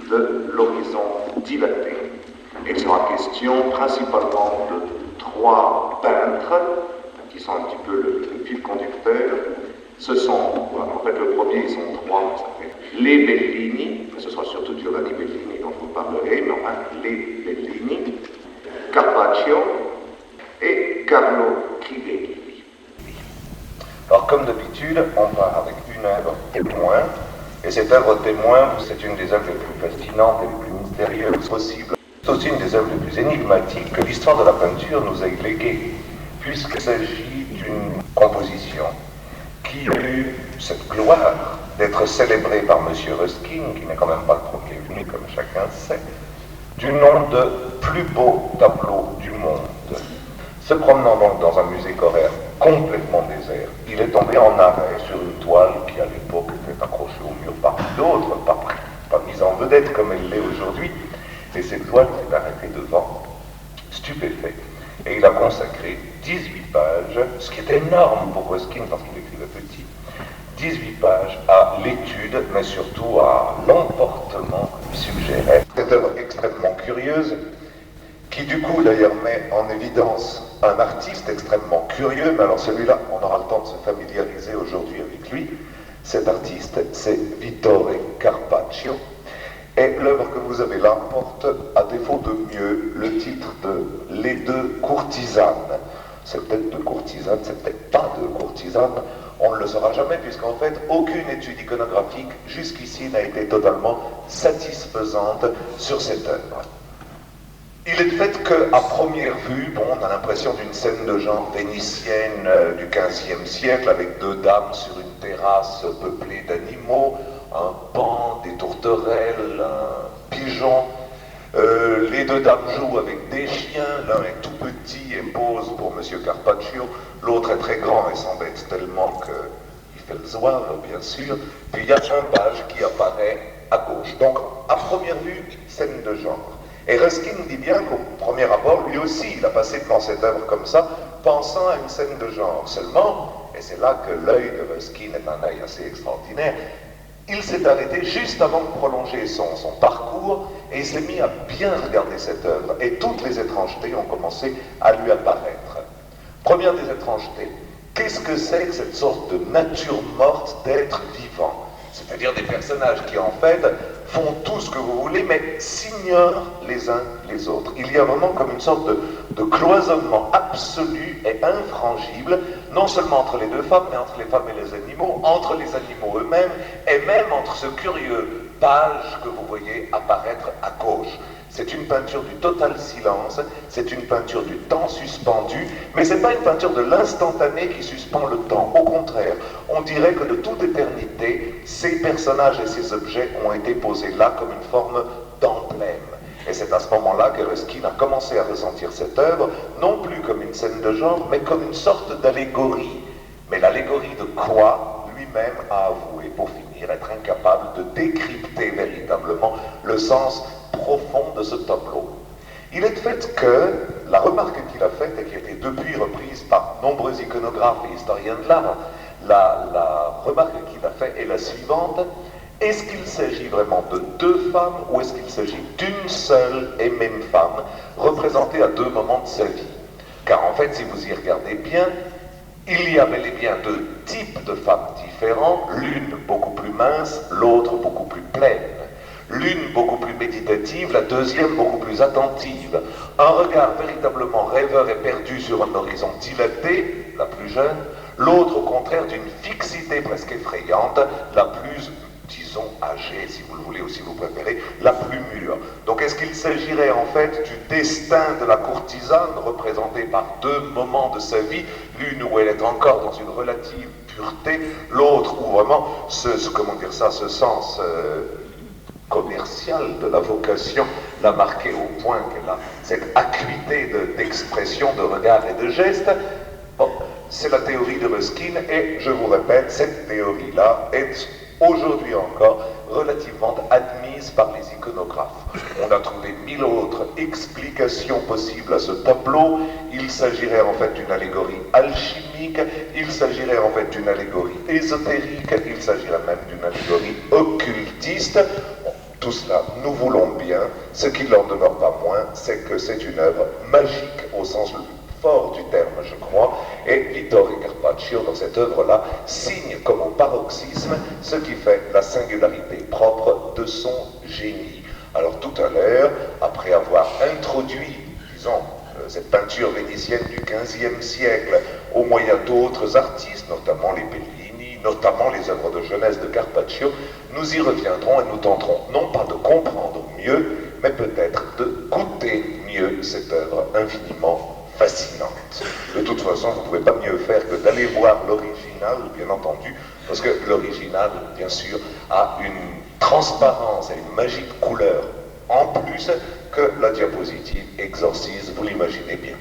de l'horizon dilaté. Il sera question principalement de trois peintres qui sont un petit peu le fil conducteur. Ce sont, en fait le premier, ils sont trois, ça fait les Bellini, ce sera surtout Giovanni Bellini dont je vous parlerai, mais enfin les Bellini, Carpaccio et Carlo Crivelli. Alors comme d'habitude, on part avec une œuvre témoin, et cette œuvre témoin, c'est une des œuvres les plus fascinantes et les plus mystérieuses possibles. C'est aussi une des œuvres les plus énigmatiques que l'histoire de la peinture nous a léguées, puisqu'il s'agit d'une composition qui a eu cette gloire d'être célébrée par M. Ruskin, qui n'est quand même pas le premier venu, comme chacun sait, du nom de plus beau tableau du monde. Se promenant donc dans un musée coréen complètement désert, il est tombé en arrêt sur une toile qui à l'époque était accrochée au mur par d'autres, pas mise en vedette comme elle l'est aujourd'hui, et cette toile s'est arrêtée devant, stupéfait. Et il a consacré 18 pages, ce qui est énorme pour Ruskin parce qu'il écrivait petit, 18 pages à l'étude, mais surtout à l'emportement que lui suggérait. Cette œuvre extrêmement curieuse, qui du coup d'ailleurs met en évidence un artiste extrêmement curieux, mais alors celui-là, on aura le temps de se familiariser aujourd'hui avec lui. Cet artiste, c'est Vittore Carpaccio. Et l'œuvre que vous avez là porte, à défaut de mieux, le titre de Les deux courtisanes. C'est peut-être deux courtisanes, c'est peut-être pas deux courtisanes, on ne le saura jamais, puisqu'en fait, aucune étude iconographique jusqu'ici n'a été totalement satisfaisante sur cette œuvre. Il est de fait qu'à première vue, on a l'impression d'une scène de genre vénitienne du XVe siècle, avec deux dames sur une terrasse peuplée d'animaux, un pan, des tourterelles, un pigeon. Les deux dames jouent avec des chiens, l'un est tout petit et pose pour M. Carpaccio, l'autre est très grand et s'embête tellement qu'il fait le zouave, bien sûr. Puis il y a un page qui apparaît à gauche. Donc, à première vue, scène de genre. Et Ruskin dit bien qu'au premier abord, lui aussi, il a passé devant cette œuvre comme ça, pensant à une scène de genre. Seulement, et c'est là que l'œil de Ruskin est un œil assez extraordinaire, il s'est arrêté juste avant de prolonger son parcours et il s'est mis à bien regarder cette œuvre. Et toutes les étrangetés ont commencé à lui apparaître. Première des étrangetés, qu'est-ce que c'est que cette sorte de nature morte d'être vivant? C'est-à-dire des personnages qui en fait font tout ce que vous voulez, mais s'ignorent les uns les autres. Il y a vraiment comme une sorte de cloisonnement absolu et infrangible, non seulement entre les deux femmes, mais entre les femmes et les animaux, entre les animaux eux-mêmes, et même entre ce curieux page que vous voyez apparaître à gauche. C'est une peinture du total silence, c'est une peinture du temps suspendu, mais c'est pas une peinture de l'instantané qui suspend le temps. Au contraire, on dirait que de toute éternité, ces personnages et ces objets ont été posés là comme une forme d'emblème. Et c'est à ce moment-là que Ruskin a commencé à ressentir cette œuvre, non plus comme une scène de genre, mais comme une sorte d'allégorie. Mais l'allégorie de quoi lui-même a avoué, pour finir, être incapable de décrypter véritablement le sens profond de ce tableau. Il est de fait que la remarque qu'il a faite, et qui a été depuis reprise par nombreux iconographes et historiens de l'art, la remarque qu'il a faite est la suivante: est-ce qu'il s'agit vraiment de deux femmes ou est-ce qu'il s'agit d'une seule et même femme représentée à deux moments de sa vie? Car en fait, si vous y regardez bien, il y a bel et bien deux types de femmes différents, l'une beaucoup plus mince, l'autre beaucoup plus pleine. L'une beaucoup plus méditative, la deuxième beaucoup plus attentive. Un regard véritablement rêveur et perdu sur un horizon dilaté, la plus jeune, l'autre au contraire d'une fixité presque effrayante, la plus, disons, âgée, si vous le voulez ou si vous préférez, la plus mûre. Donc est-ce qu'il s'agirait en fait du destin de la courtisane, représenté par deux moments de sa vie, l'une où elle est encore dans une relative pureté, l'autre où vraiment ce sens commercial de la vocation l'a marqué au point qu'elle a cette acuité d'expression, de regard et de geste. Bon, c'est la théorie de Ruskin et je vous répète, cette théorie-là est aujourd'hui encore relativement admise par les iconographes. On a trouvé 1000 autres explications possibles à ce tableau. Il s'agirait en fait d'une allégorie alchimique, il s'agirait en fait d'une allégorie ésotérique, il s'agirait même d'une allégorie occultiste. Tout cela, nous voulons bien. Ce qui n'en demeure pas moins, c'est que c'est une œuvre magique au sens le plus fort du terme, je crois, et Vittore Carpaccio, dans cette œuvre-là, signe comme au paroxysme ce qui fait la singularité propre de son génie. Alors tout à l'heure, après avoir introduit, disons, cette peinture vénitienne du XVe siècle, au moyen d'autres artistes, notamment les Bellini, notamment les œuvres de jeunesse de Carpaccio, nous y reviendrons et nous tenterons non pas de comprendre mieux, mais peut-être de goûter mieux cette œuvre infiniment fascinante. De toute façon, vous ne pouvez pas mieux faire que d'aller voir l'original, bien entendu, parce que l'original, bien sûr, a une transparence et une magie de couleur en plus que la diapositive exorcise, vous l'imaginez bien.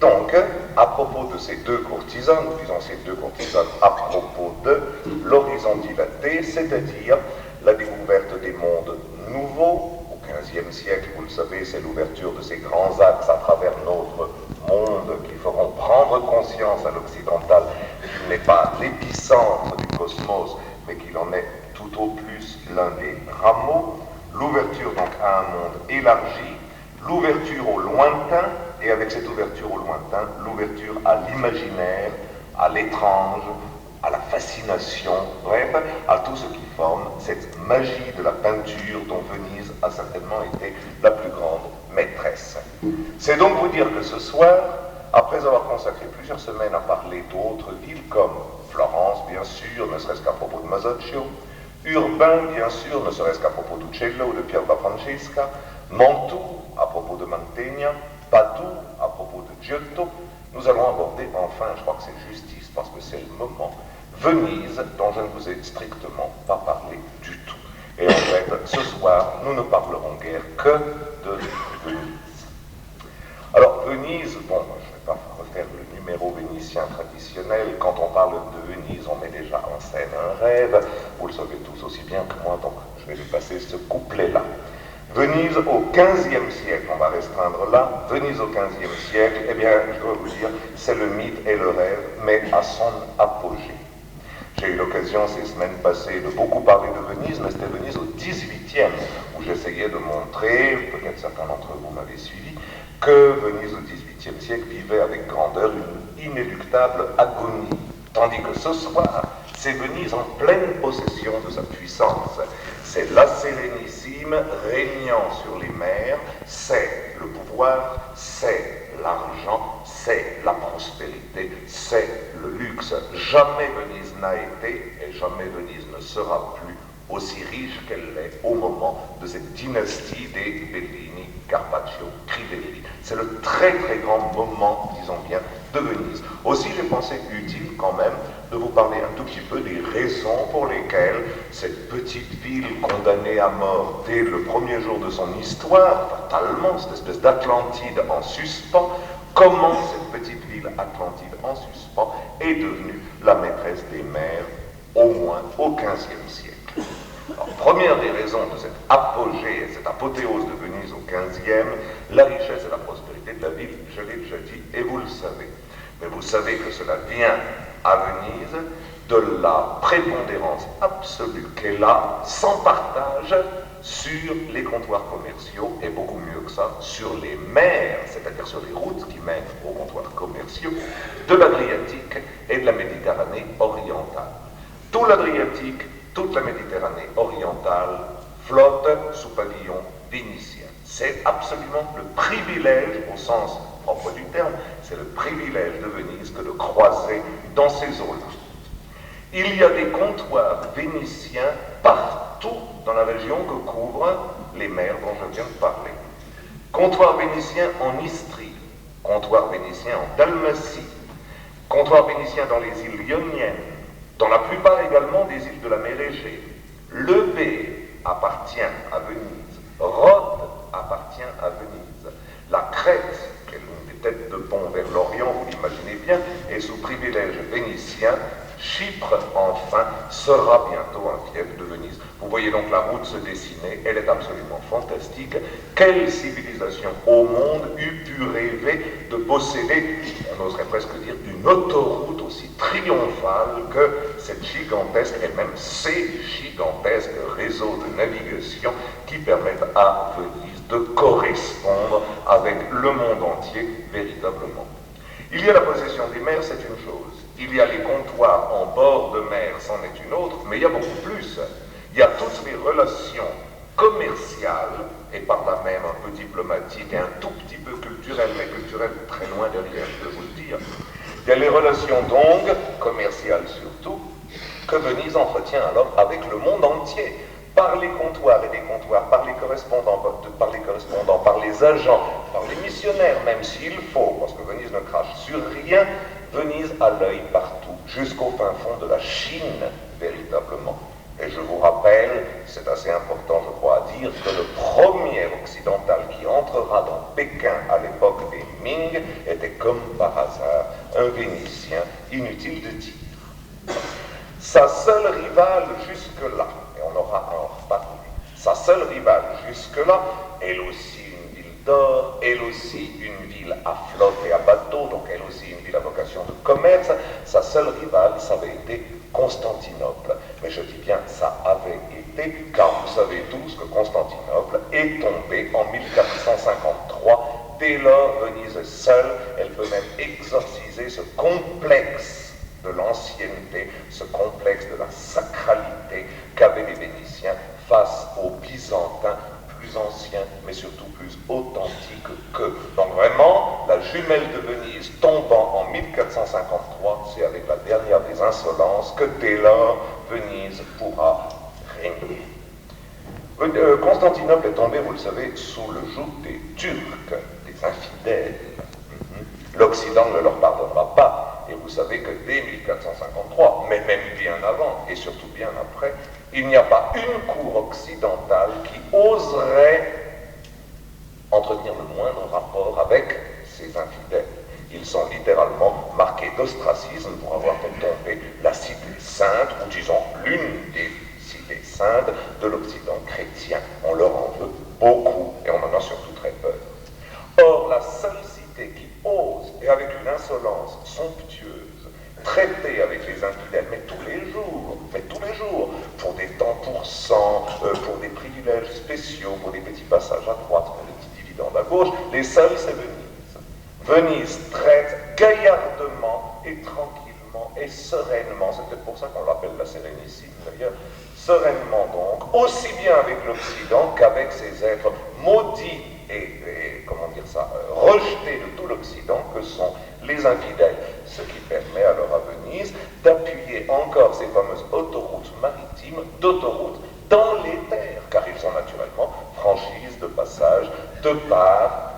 Donc, à propos de ces deux courtisanes, nous disons ces deux courtisanes à propos de l'horizon dilaté, c'est-à-dire la découverte des mondes nouveaux. Au XVe siècle, vous le savez, c'est l'ouverture de ces grands axes à travers notre monde qui feront prendre conscience à l'occidental qu'il n'est pas l'épicentre du cosmos, mais qu'il en est tout au plus l'un des rameaux. L'ouverture donc à un monde élargi, l'ouverture au lointain, et avec cette ouverture au lointain, l'ouverture à l'imaginaire, à l'étrange, à la fascination, bref, à tout ce qui forme cette magie de la peinture dont Venise a certainement été la plus grande maîtresse. C'est donc vous dire que ce soir, après avoir consacré plusieurs semaines à parler d'autres villes comme Florence, bien sûr, ne serait-ce qu'à propos de Masaccio, Urbain, bien sûr, ne serait-ce qu'à propos d'Uccello ou de Pierre Francesca, Mantoue, à propos de Mantegna, Padoue, à propos de Giotto, nous allons aborder enfin, je crois que c'est justice parce que c'est le moment, Venise, dont je ne vous ai strictement pas parlé du tout. Et en fait, ce soir, nous ne parlerons guère que de Venise. Alors, Venise, bon, je ne vais pas refaire le numéro vénitien traditionnel. Quand on parle de Venise, on met déjà en scène un rêve. Vous le savez tous aussi bien que moi, donc je vais lui passer ce couplet-là. Venise au XVe siècle, on va restreindre là, Venise au XVe siècle, eh bien, je dois vous dire, c'est le mythe et le rêve, mais à son apogée. J'ai eu l'occasion ces semaines passées de beaucoup parler de Venise, mais c'était Venise au XVIIIe, où j'essayais de montrer, peut-être certains d'entre vous m'avaient suivi, que Venise au XVIIIe siècle vivait avec grandeur une inéluctable agonie, tandis que ce soir, c'est Venise en pleine possession de sa puissance. C'est la Sérénissime régnant sur les mers, c'est le pouvoir, c'est l'argent, c'est la prospérité, c'est le luxe. Jamais Venise n'a été et jamais Venise ne sera plus aussi riche qu'elle l'est au moment de cette dynastie des Bellini, Carpaccio, Crivelli. C'est le très très grand moment, disons bien, de Venise. Aussi, j'ai pensé utile quand même de vous parler un tout petit peu des raisons pour lesquelles cette petite ville condamnée à mort dès le premier jour de son histoire, fatalement, cette espèce d'Atlantide en suspens, comment cette petite ville Atlantide en suspens est devenue la maîtresse des mers, au moins au XVe siècle. Alors, première des raisons de cette apogée, cette apothéose de Venise au XVe, la richesse et la prospérité de la ville, je l'ai déjà dit, et vous le savez. Mais vous savez que cela vient à Venise de la prépondérance absolue qu'elle a, sans partage, sur les comptoirs commerciaux, et beaucoup mieux que ça, sur les mers, c'est-à-dire sur les routes qui mènent aux comptoirs commerciaux, de l'Adriatique et de la Méditerranée orientale. Tout l'Adriatique, toute la Méditerranée orientale flotte sous pavillon vénitien. C'est absolument le privilège, au sens propre du terme, c'est le privilège de Venise que de croiser dans ces eaux-là. Il y a des comptoirs vénitiens partout dans la région que couvrent les mers dont je viens de parler. Comptoir vénitien en Istrie, comptoir vénitien en Dalmatie, comptoir vénitien dans les îles Ioniennes, dans la plupart également des îles de la mer Égée. Leucate appartient à Venise, Rhodes appartient à Venise. La Crète, qui est l'une des têtes de pont vers l'Orient, vous l'imaginez bien, est sous privilège vénitien. Chypre, enfin, sera bientôt un fief de Venise. Vous voyez donc la route se dessiner, elle est absolument fantastique. Quelle civilisation au monde eût pu rêver de posséder, on on oserait presque dire, une autoroute aussi triomphale que cette gigantesque, et même ces gigantesques réseaux de navigation qui permettent à Venise de correspondre avec le monde entier véritablement. Il y a la possession des mers, c'est une chose. Il y a les comptoirs en bord de mer, c'en est une autre, mais il y a beaucoup plus. Il y a toutes les relations commerciales, et par là même un peu diplomatiques et un tout petit peu culturelles, mais culturelles très loin derrière, je peux vous le dire. Il y a les relations donc, commerciales surtout, que Venise entretient alors avec le monde entier, par les comptoirs et des comptoirs, par les correspondants, par les agents, par les missionnaires, même s'il faut, parce que Venise ne crache sur rien, Venise a l'œil partout, jusqu'au fin fond de la Chine, véritablement. Et je vous rappelle, c'est assez important je crois à dire, que le premier occidental qui entrera dans Pékin à l'époque des Ming était comme par hasard un Vénitien, inutile de dire. Sa seule rivale jusque-là, et on aura à en reparler, sa seule rivale jusque-là, elle aussi une ville d'or, elle aussi une ville à flotte et à bateau, donc elle aussi une ville à vocation de commerce, sa seule rivale, ça avait été Constantinople. Mais je dis bien ça avait été, car vous savez tous que Constantinople est tombée en 1453. Dès lors, Venise seule, elle peut même exorciser ce complexe de l'ancienneté, ce complexe de la sacralité qu'avaient les Vénitiens face aux Byzantins, plus anciens, mais surtout plus authentiques qu'eux. Donc vraiment, la jumelle de Venise tombant en 1453, c'est avec la dernière des insolences que dès lors, Venise pourra régner. Constantinople est tombée, vous le savez, sous le joug des Turcs, des infidèles. L'Occident ne leur pardonnera pas. Et vous savez que dès 1453, mais même bien avant, et surtout bien après, il n'y a pas une cour occidentale qui oserait entretenir le moindre rapport avec ces infidèles. Ils sont littéralement marqués d'ostracisme pour avoir fait tomber la cité sainte, ou disons l'une des cités saintes de l'Occident chrétien. On leur en veut beaucoup, et on en a surtout très peur. Or, la seule cité qui ose, et avec une insolence somptueuse, traiter avec les infidèles, mais tous les jours, pour des temps pour cent, pour des privilèges spéciaux, pour des petits passages à droite, pour des petits dividendes à gauche, les seuls, c'est Venise. Venise traite gaillardement et tranquillement et sereinement, c'est peut-être pour ça qu'on l'appelle la Sérénissime d'ailleurs, sereinement donc, aussi bien avec l'Occident qu'avec ces êtres maudits et comment dire ça, rejetés de tout l'Occident que sont les infidèles. Ce qui permet alors à Venise d'appuyer encore ces fameuses autoroutes maritimes, d'autoroutes dans les terres, car ils sont naturellement franchises de passage de par,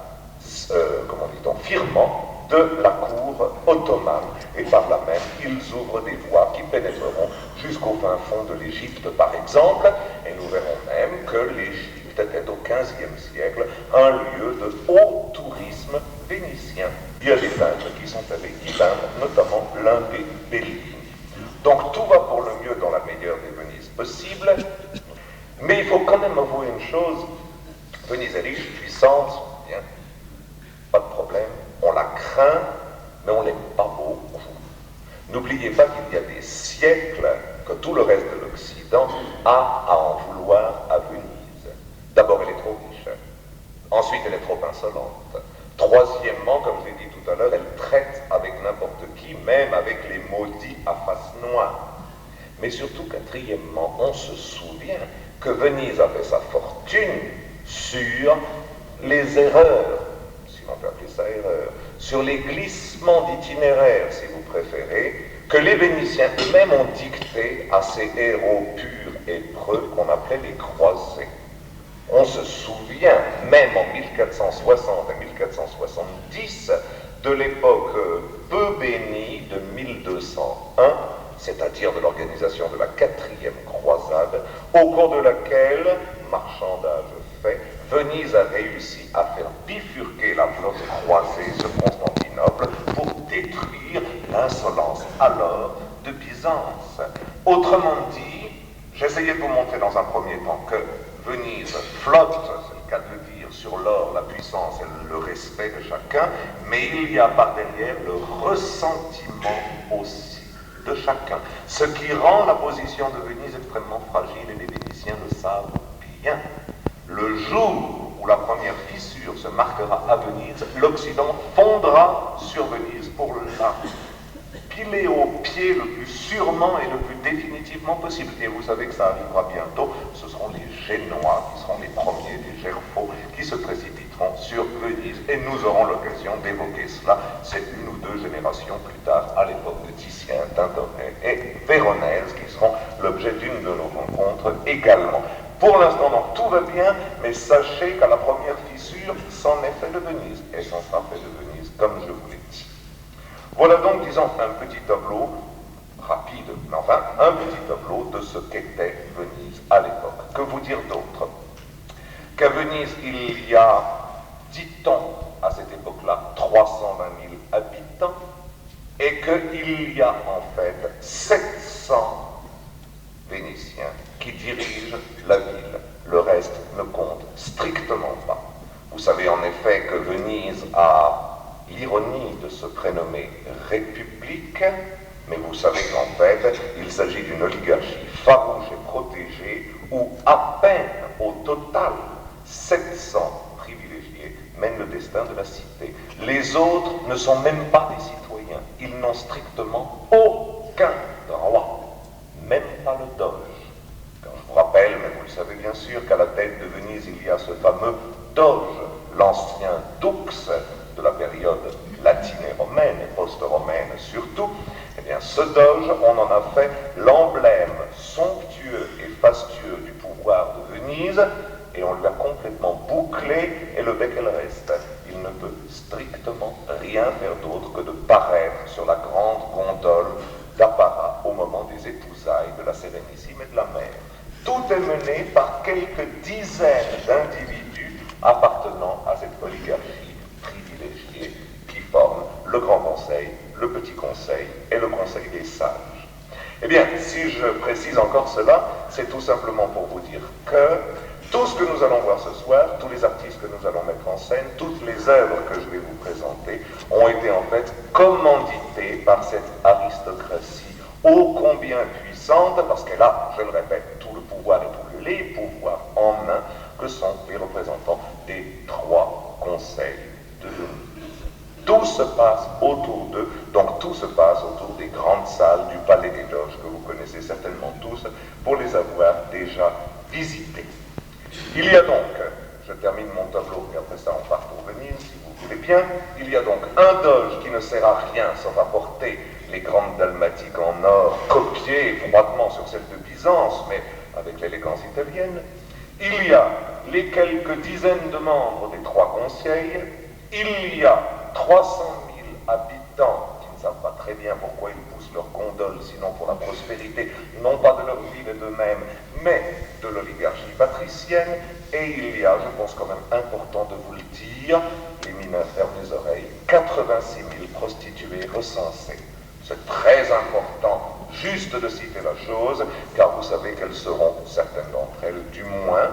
comment dit-on, firmament de la cour ottomane. Et par là même, ils ouvrent des voies qui pénétreront jusqu'au fin fond de l'Égypte, par exemple, et nous verrons même que l'Égypte était au XVe siècle un lieu de haut tourisme vénitien. Il y a des peintres qui sont allés y peindre, notamment l'un des Bellini. Donc tout va pour le mieux dans la meilleure des Venises possibles, mais il faut quand même avouer une chose, Venise est riche, puissante, bien, pas de problème, on la craint, mais on l'aime pas beaucoup. N'oubliez pas qu'il y a des siècles que tout le reste de l'Occident a à en vouloir à Venise. D'abord, elle est trop riche. Ensuite, elle est trop insolente. Troisièmement, comme je l'ai dit tout à l'heure, elle traite avec n'importe qui, même avec les maudits à face noire. Mais surtout, quatrièmement, on se souvient que Venise a fait sa fortune sur les erreurs, si l'on peut appeler ça erreur, sur les glissements d'itinéraires, si vous préférez, que les Vénitiens eux-mêmes ont dicté à ces héros purs et preux qu'on appelait les croisés. On se souvient, même en 1460 et 1470, de l'époque peu bénie de 1201, c'est-à-dire de l'organisation de la 4e croisade, au cours de laquelle, marchandage fait, Venise a réussi à faire bifurquer la flotte croisée sur Constantinople pour détruire l'insolence alors de Byzance. Autrement dit, j'essayais de vous montrer dans un premier temps que Venise flotte, c'est le cas de le dire, sur l'or, la puissance et le respect respect de chacun, mais il y a par derrière le ressentiment aussi de chacun. Ce qui rend la position de Venise extrêmement fragile, et les Vénitiens le savent bien. Le jour où la première fissure se marquera à Venise, l'Occident fondra sur Venise pour la piler au pied le plus sûrement et le plus définitivement possible. Et vous savez que ça arrivera bientôt. Ce seront les Génois qui seront les premiers, les Gerfaux, qui se précipiteront sur Venise. Et nous aurons l'occasion d'évoquer cela. C'est une ou deux générations plus tard, à l'époque de Titien, Tintoret et Véronèse, qui seront l'objet d'une de nos rencontres également. Pour l'instant, donc, tout va bien, mais sachez qu'à la première fissure, c'en est fait de Venise. Et c'en sera fait de Venise, comme je vous l'ai dit. Voilà donc, disons, un petit tableau rapide, mais enfin, un petit tableau de ce qu'était Venise à l'époque. Que vous dire d'autre? Qu'à Venise, il y a, dit-on, à cette époque-là, 320 000 habitants, et qu'il y a en fait 700 Vénitiens qui dirigent la ville. Le reste ne compte strictement pas. Vous savez en effet que Venise a l'ironie de se prénommer République, mais vous savez qu'en fait, il s'agit d'une oligarchie farouche et protégée où à peine au total 700 privilégiés mènent le destin de la cité. Les autres ne sont même pas des citoyens. Ils n'ont strictement aucun droit, même pas le doge. Quand je vous rappelle, mais vous le savez bien sûr, qu'à la tête de Venise, il y a ce fameux doge, l'ancien dux de la période latine et romaine, et post-romaine surtout, eh bien ce doge, on en a fait l'emblème somptueux et fastueux du pouvoir de Venise, et on lui a complètement bouclé, et le bec et le reste. Il ne peut strictement rien faire d'autre que de paraître sur la grande gondole d'apparat au moment des épousailles de la Sérénissime et de la mer. Tout est mené par quelques dizaines d'individus appartenant à cette oligarchie privilégiée qui forme le Grand Conseil, le Petit Conseil et le Conseil des Sages. Eh bien, si je précise encore cela, c'est tout simplement pour vous dire que tout ce que nous allons voir ce soir, tous les artistes que nous allons mettre en scène, toutes les œuvres que je vais vous présenter, ont été en fait commandités par cette aristocratie ô combien puissante, parce qu'elle a, je le répète, tout le pouvoir et tous les pouvoirs en main, que sont les représentants des trois conseils de Venise. Tout se passe autour d'eux, donc tout se passe autour des grandes salles du Palais des Doges, que vous connaissez certainement tous, pour les avoir déjà visitées. Il y a donc, je termine mon tableau et après ça on part pour Venise, si vous voulez bien, il y a donc un doge qui ne sert à rien sauf à porter les grandes dalmatiques en or, copiées froidement sur celles de Byzance, mais avec l'élégance italienne. Il y a les quelques dizaines de membres des trois conseils, il y a 300 000 habitants qui ne savent pas très bien pourquoi ils poussent leur gondole, sinon pour la prospérité, non pas de leur ville et d'eux-mêmes, mais de l'oligarchie patricienne, et il y a, je pense quand même important de vous le dire, les mineurs ferment les oreilles, 86 000 prostituées recensées. C'est très important, juste de citer la chose, car vous savez qu'elles seront, certaines d'entre elles, du moins,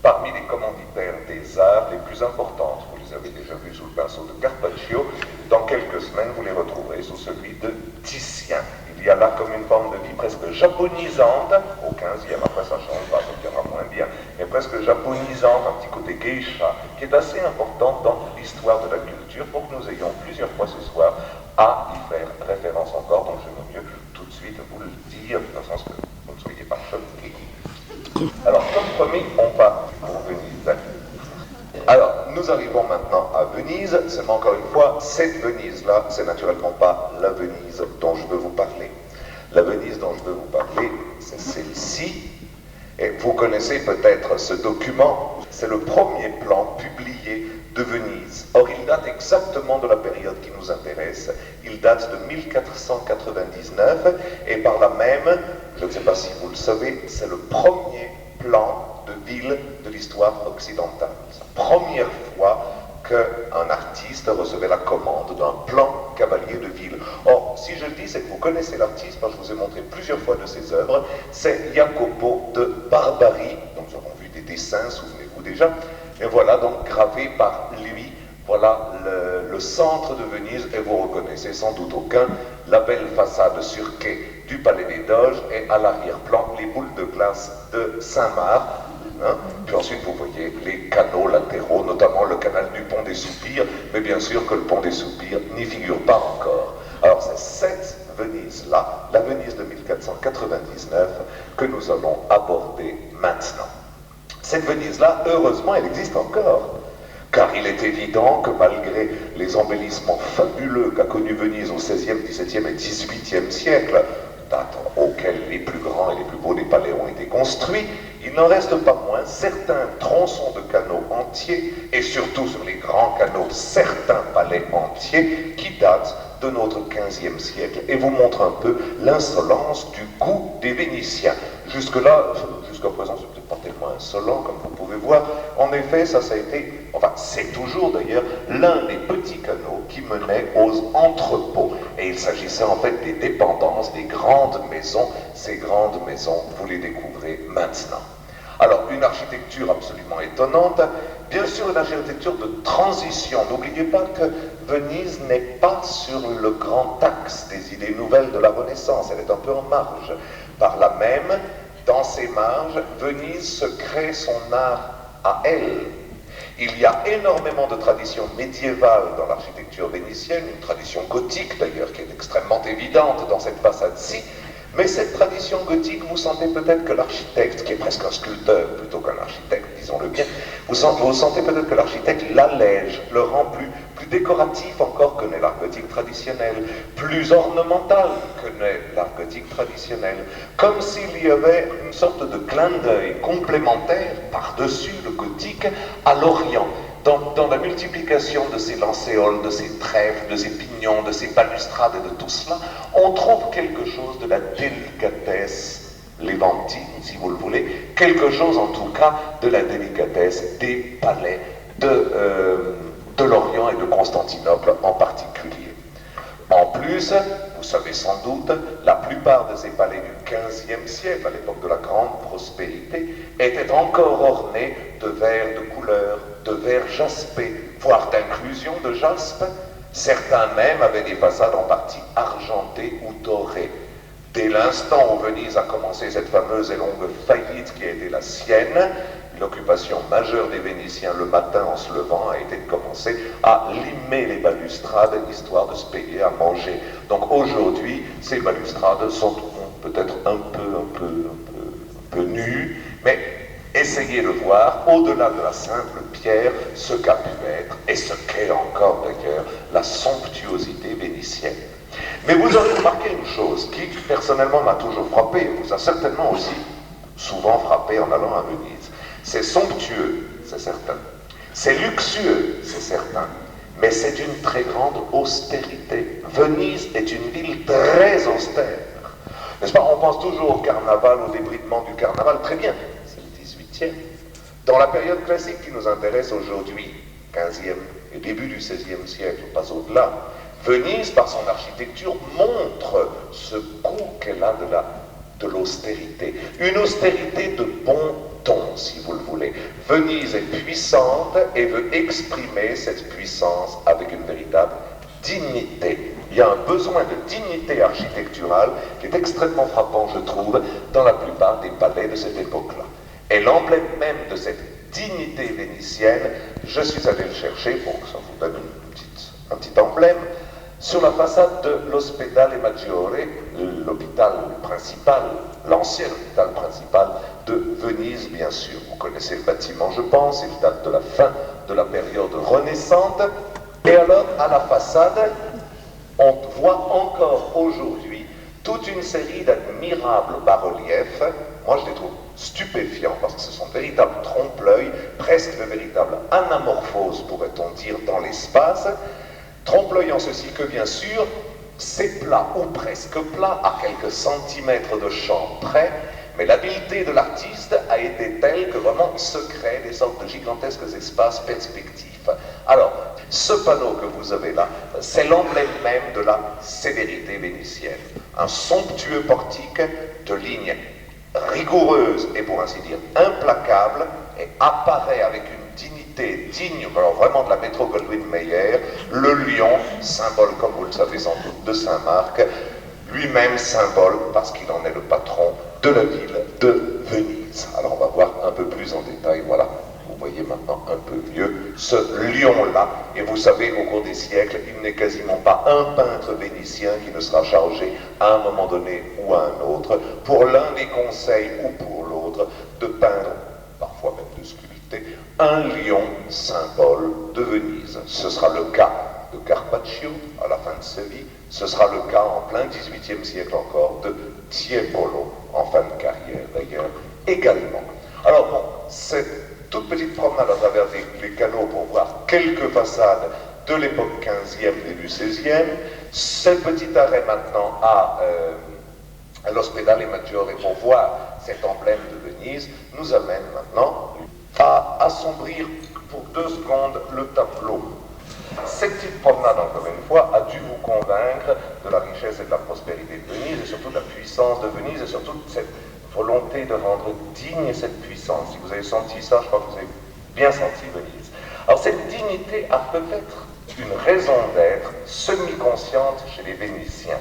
parmi les commanditaires des arts les plus importantes. Vous les avez déjà vues sous le pinceau de Carpaccio. Dans quelques semaines, vous les retrouverez sous celui de Titien. Il y a là comme une forme de vie presque japonisante, au 15e, après ça change pas, ça deviendra moins bien, mais presque japonisante, un petit côté geisha, qui est assez important dans l'histoire de la culture, pour que nous ayons plusieurs fois ce soir à y faire référence encore, donc j'aime mieux tout de suite vous le dire, dans le sens que vous ne soyez pas choqués. Alors, comme promis, on part pour Venise. Alors, nous arrivons maintenant à Venise, seulement encore une fois, cette Venise-là, c'est naturellement pas la Venise dont je veux vous parler. La Venise dont je veux vous parler, c'est celle-ci, et vous connaissez peut-être ce document, c'est le premier plan publié de Venise. Or, il date exactement de la période qui nous intéresse, il date de 1499, et par là même, je ne sais pas si vous le savez, c'est le premier plan de ville de l'histoire occidentale. C'est la première fois qu'un artiste recevait la commande d'un plan cavalier de ville. Or, si je le dis, c'est que vous connaissez l'artiste, parce que je vous ai montré plusieurs fois de ses œuvres, c'est Jacopo de Barbari, dont nous avons vu des dessins, souvenez-vous déjà, et voilà donc gravé par lui, Voilà le centre de Venise, et vous reconnaissez sans doute aucun la belle façade sur quai du Palais des Doges et à l'arrière-plan les boules de glace de Saint-Marc. Hein. Puis ensuite vous voyez les canaux latéraux, notamment le canal du Pont des Soupirs, mais bien sûr que le Pont des Soupirs n'y figure pas encore. Alors c'est cette Venise-là, la Venise de 1499, que nous allons aborder maintenant. Cette Venise-là, heureusement, elle existe encore. Car il est évident que malgré les embellissements fabuleux qu'a connu Venise au XVIe, XVIIe et XVIIIe siècle, date auxquelles les plus grands et les plus beaux des palais ont été construits, il n'en reste pas moins certains tronçons de canaux entiers, et surtout sur les grands canaux, certains palais entiers qui datent de notre XVe siècle et vous montrent un peu l'insolence du goût des Vénitiens. Jusque-là, jusqu'à présent, c'est peut-être pas tellement insolent, comme vous pouvez voir. En effet, ça a été, enfin, c'est toujours d'ailleurs, l'un des petits canaux qui menait aux entrepôts. Et il s'agissait en fait des dépendances, des grandes maisons. Ces grandes maisons, vous les découvrez maintenant. Alors, une architecture absolument étonnante, bien sûr une architecture de transition. N'oubliez pas que Venise n'est pas sur le grand axe des idées nouvelles de la Renaissance, elle est un peu en marge. Par là même, dans ces marges, Venise se crée son art à elle. Il y a énormément de traditions médiévales dans l'architecture vénitienne, une tradition gothique d'ailleurs qui est extrêmement évidente dans cette façade-ci, mais cette tradition gothique, vous sentez peut-être que l'architecte, qui est presque un sculpteur plutôt qu'un architecte, disons-le bien, vous sentez peut-être que l'architecte l'allège, le rend plus décoratif encore que n'est l'art gothique traditionnel, plus ornemental que n'est l'art gothique traditionnel, comme s'il y avait une sorte de clin d'œil complémentaire par-dessus le gothique à l'Orient. Dans la multiplication de ces lancéoles, de ces trèfles, de ces pignons, de ces balustrades et de tout cela, on trouve quelque chose de la délicatesse léventine, si vous le voulez, quelque chose en tout cas de la délicatesse des palais de l'Orient et de Constantinople en particulier. En plus, vous savez sans doute, la plupart de ces palais du XVe siècle, à l'époque de la grande prospérité, étaient encore ornés de verres de couleur, de verres jaspés, voire d'inclusion de jaspe. Certains même avaient des façades en partie argentées ou dorées. Dès l'instant où Venise a commencé cette fameuse et longue faillite qui a été la sienne, l'occupation majeure des Vénitiens le matin en se levant a été de commencer à limer les balustrades histoire de se payer à manger. Donc aujourd'hui, ces balustrades sont peut-être un peu nues, mais essayez de voir, au-delà de la simple pierre, ce qu'a pu être, et ce qu'est encore d'ailleurs, la somptuosité vénitienne. Mais vous aurez remarqué une chose qui, personnellement, m'a toujours frappé, et vous a certainement aussi souvent frappé en allant à Venise. C'est somptueux, c'est certain. C'est luxueux, c'est certain. Mais c'est d'une très grande austérité. Venise est une ville très austère. N'est-ce pas? On pense toujours au carnaval, au débridement du carnaval. Très bien, c'est le 18e. Dans la période classique qui nous intéresse aujourd'hui, 15e et début du 16e siècle, pas au-delà, Venise, par son architecture, montre ce goût qu'elle a de l'austérité. Une austérité de bon ton, si vous le voulez. Venise est puissante et veut exprimer cette puissance avec une véritable dignité. Il y a un besoin de dignité architecturale qui est extrêmement frappant, je trouve, dans la plupart des palais de cette époque-là. Et l'emblème même de cette dignité vénitienne, je suis allé le chercher pour que ça vous donne un petit emblème, sur la façade de l'Ospedale Maggiore, l'hôpital principal, l'ancien hôpital principal de Venise, bien sûr. Vous connaissez le bâtiment, je pense, il date de la fin de la période renaissante. Et alors, à la façade, on voit encore aujourd'hui toute une série d'admirables bas-reliefs. Moi, je les trouve stupéfiants parce que ce sont de véritables trompe-l'œil, presque de véritables anamorphoses, pourrait-on dire, dans l'espace. Trompe-l'œil en ceci que, bien sûr, c'est plat ou presque plat, à quelques centimètres de champ près, mais l'habileté de l'artiste a été telle que vraiment se créent des sortes de gigantesques espaces perspectifs. Alors, ce panneau que vous avez là, c'est l'emblème même de la sévérité vénitienne. Un somptueux portique de lignes rigoureuses et pour ainsi dire implacables, et apparaît avec une dignité divinité digne, alors vraiment de la Metro-Goldwyn-Mayer, le lion, symbole, comme vous le savez sans doute, de Saint-Marc, lui-même symbole, parce qu'il en est le patron, de la ville de Venise. Alors on va voir un peu plus en détail, voilà. Vous voyez maintenant un peu mieux ce lion-là. Et vous savez, au cours des siècles, il n'est quasiment pas un peintre vénitien qui ne sera chargé, à un moment donné ou à un autre, pour l'un des conseils ou pour l'autre, de peindre, parfois même de sculpter, un lion symbole de Venise. Ce sera le cas de Carpaccio à la fin de sa vie, ce sera le cas en plein XVIIIe siècle encore de Tiepolo, en fin de carrière d'ailleurs, également. Alors bon, cette toute petite promenade à travers les canaux pour voir quelques façades de l'époque 15e, début 16e, ce petit arrêt maintenant à l'Ospedale Maggiore pour voir cet emblème de Venise nous amène maintenant à assombrir pour 2 secondes le tableau. Cette petite promenade, encore une fois, a dû vous convaincre de la richesse et de la prospérité de Venise, et surtout de la puissance de Venise, et surtout de cette volonté de rendre digne cette puissance. Si vous avez senti ça, je crois que vous avez bien senti Venise. Alors cette dignité a peut-être une raison d'être semi-consciente chez les Vénitiens.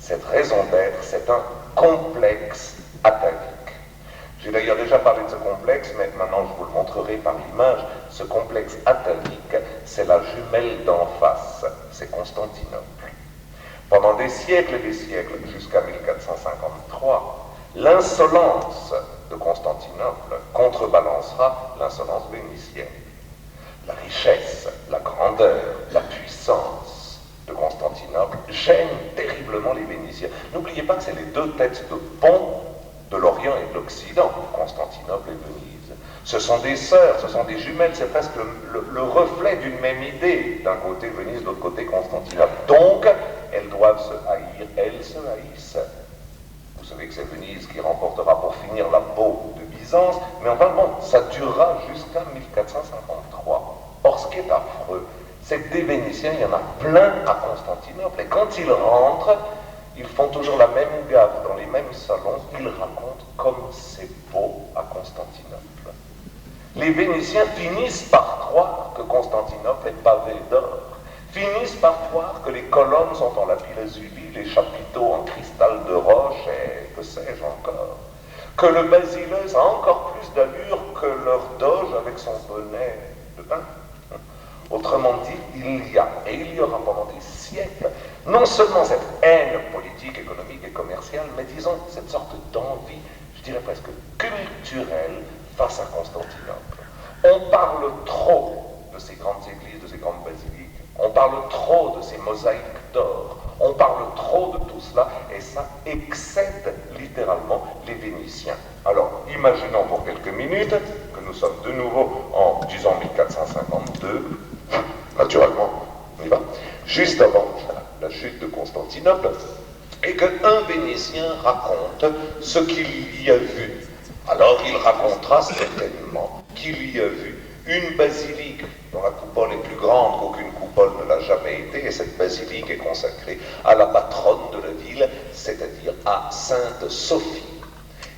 Cette raison d'être, c'est un complexe atavique. J'ai d'ailleurs déjà parlé de ce complexe, mais maintenant je vous le montrerai par l'image. Ce complexe atavique, c'est la jumelle d'en face, c'est Constantinople. Pendant des siècles et des siècles, jusqu'à 1453, l'insolence de Constantinople contrebalancera l'insolence vénitienne. La richesse, la grandeur, la puissance de Constantinople gênent terriblement les Vénitiens. N'oubliez pas que c'est les 2 têtes de pont de l'Orient et de l'Occident, Constantinople et Venise. Ce sont des sœurs, ce sont des jumelles, c'est presque le reflet d'une même idée. D'un côté Venise, de l'autre côté Constantinople. Donc, elles doivent se haïr, elles se haïssent. Vous savez que c'est Venise qui remportera pour finir la peau de Byzance, mais enfin bon, ça durera jusqu'à 1453. Or, ce qui est affreux, c'est que des Vénitiens, il y en a plein à Constantinople, et quand ils rentrent, ils font toujours la même gaffe dans les mêmes salons, ils racontent comme c'est beau à Constantinople. Les Vénitiens finissent par croire que Constantinople est pavé d'or, finissent par croire que les colonnes sont en lapis-lazuli, les chapiteaux en cristal de roche et que sais-je encore, que le basileus a encore plus d'allure que leur doge avec son bonnet de pain. Autrement dit, il y a, et il y aura pendant des siècles, non seulement cette haine politique, économique et commerciale, mais disons cette sorte d'envie, je dirais presque culturelle, face à Constantinople. On parle trop de ces grandes églises, de ces grandes basiliques, on parle trop de ces mosaïques d'or, on parle trop de tout cela, et ça excède littéralement les Vénitiens. Alors, imaginons pour quelques minutes que nous sommes de nouveau en, disons, 1452, naturellement, on y va, juste avant la chute de Constantinople, et qu'un Vénitien raconte ce qu'il y a vu. Alors il racontera certainement qu'il y a vu une basilique dont la coupole est plus grande qu'aucune coupole ne l'a jamais été, et cette basilique est consacrée à la patronne de la ville, c'est-à-dire à Sainte Sophie.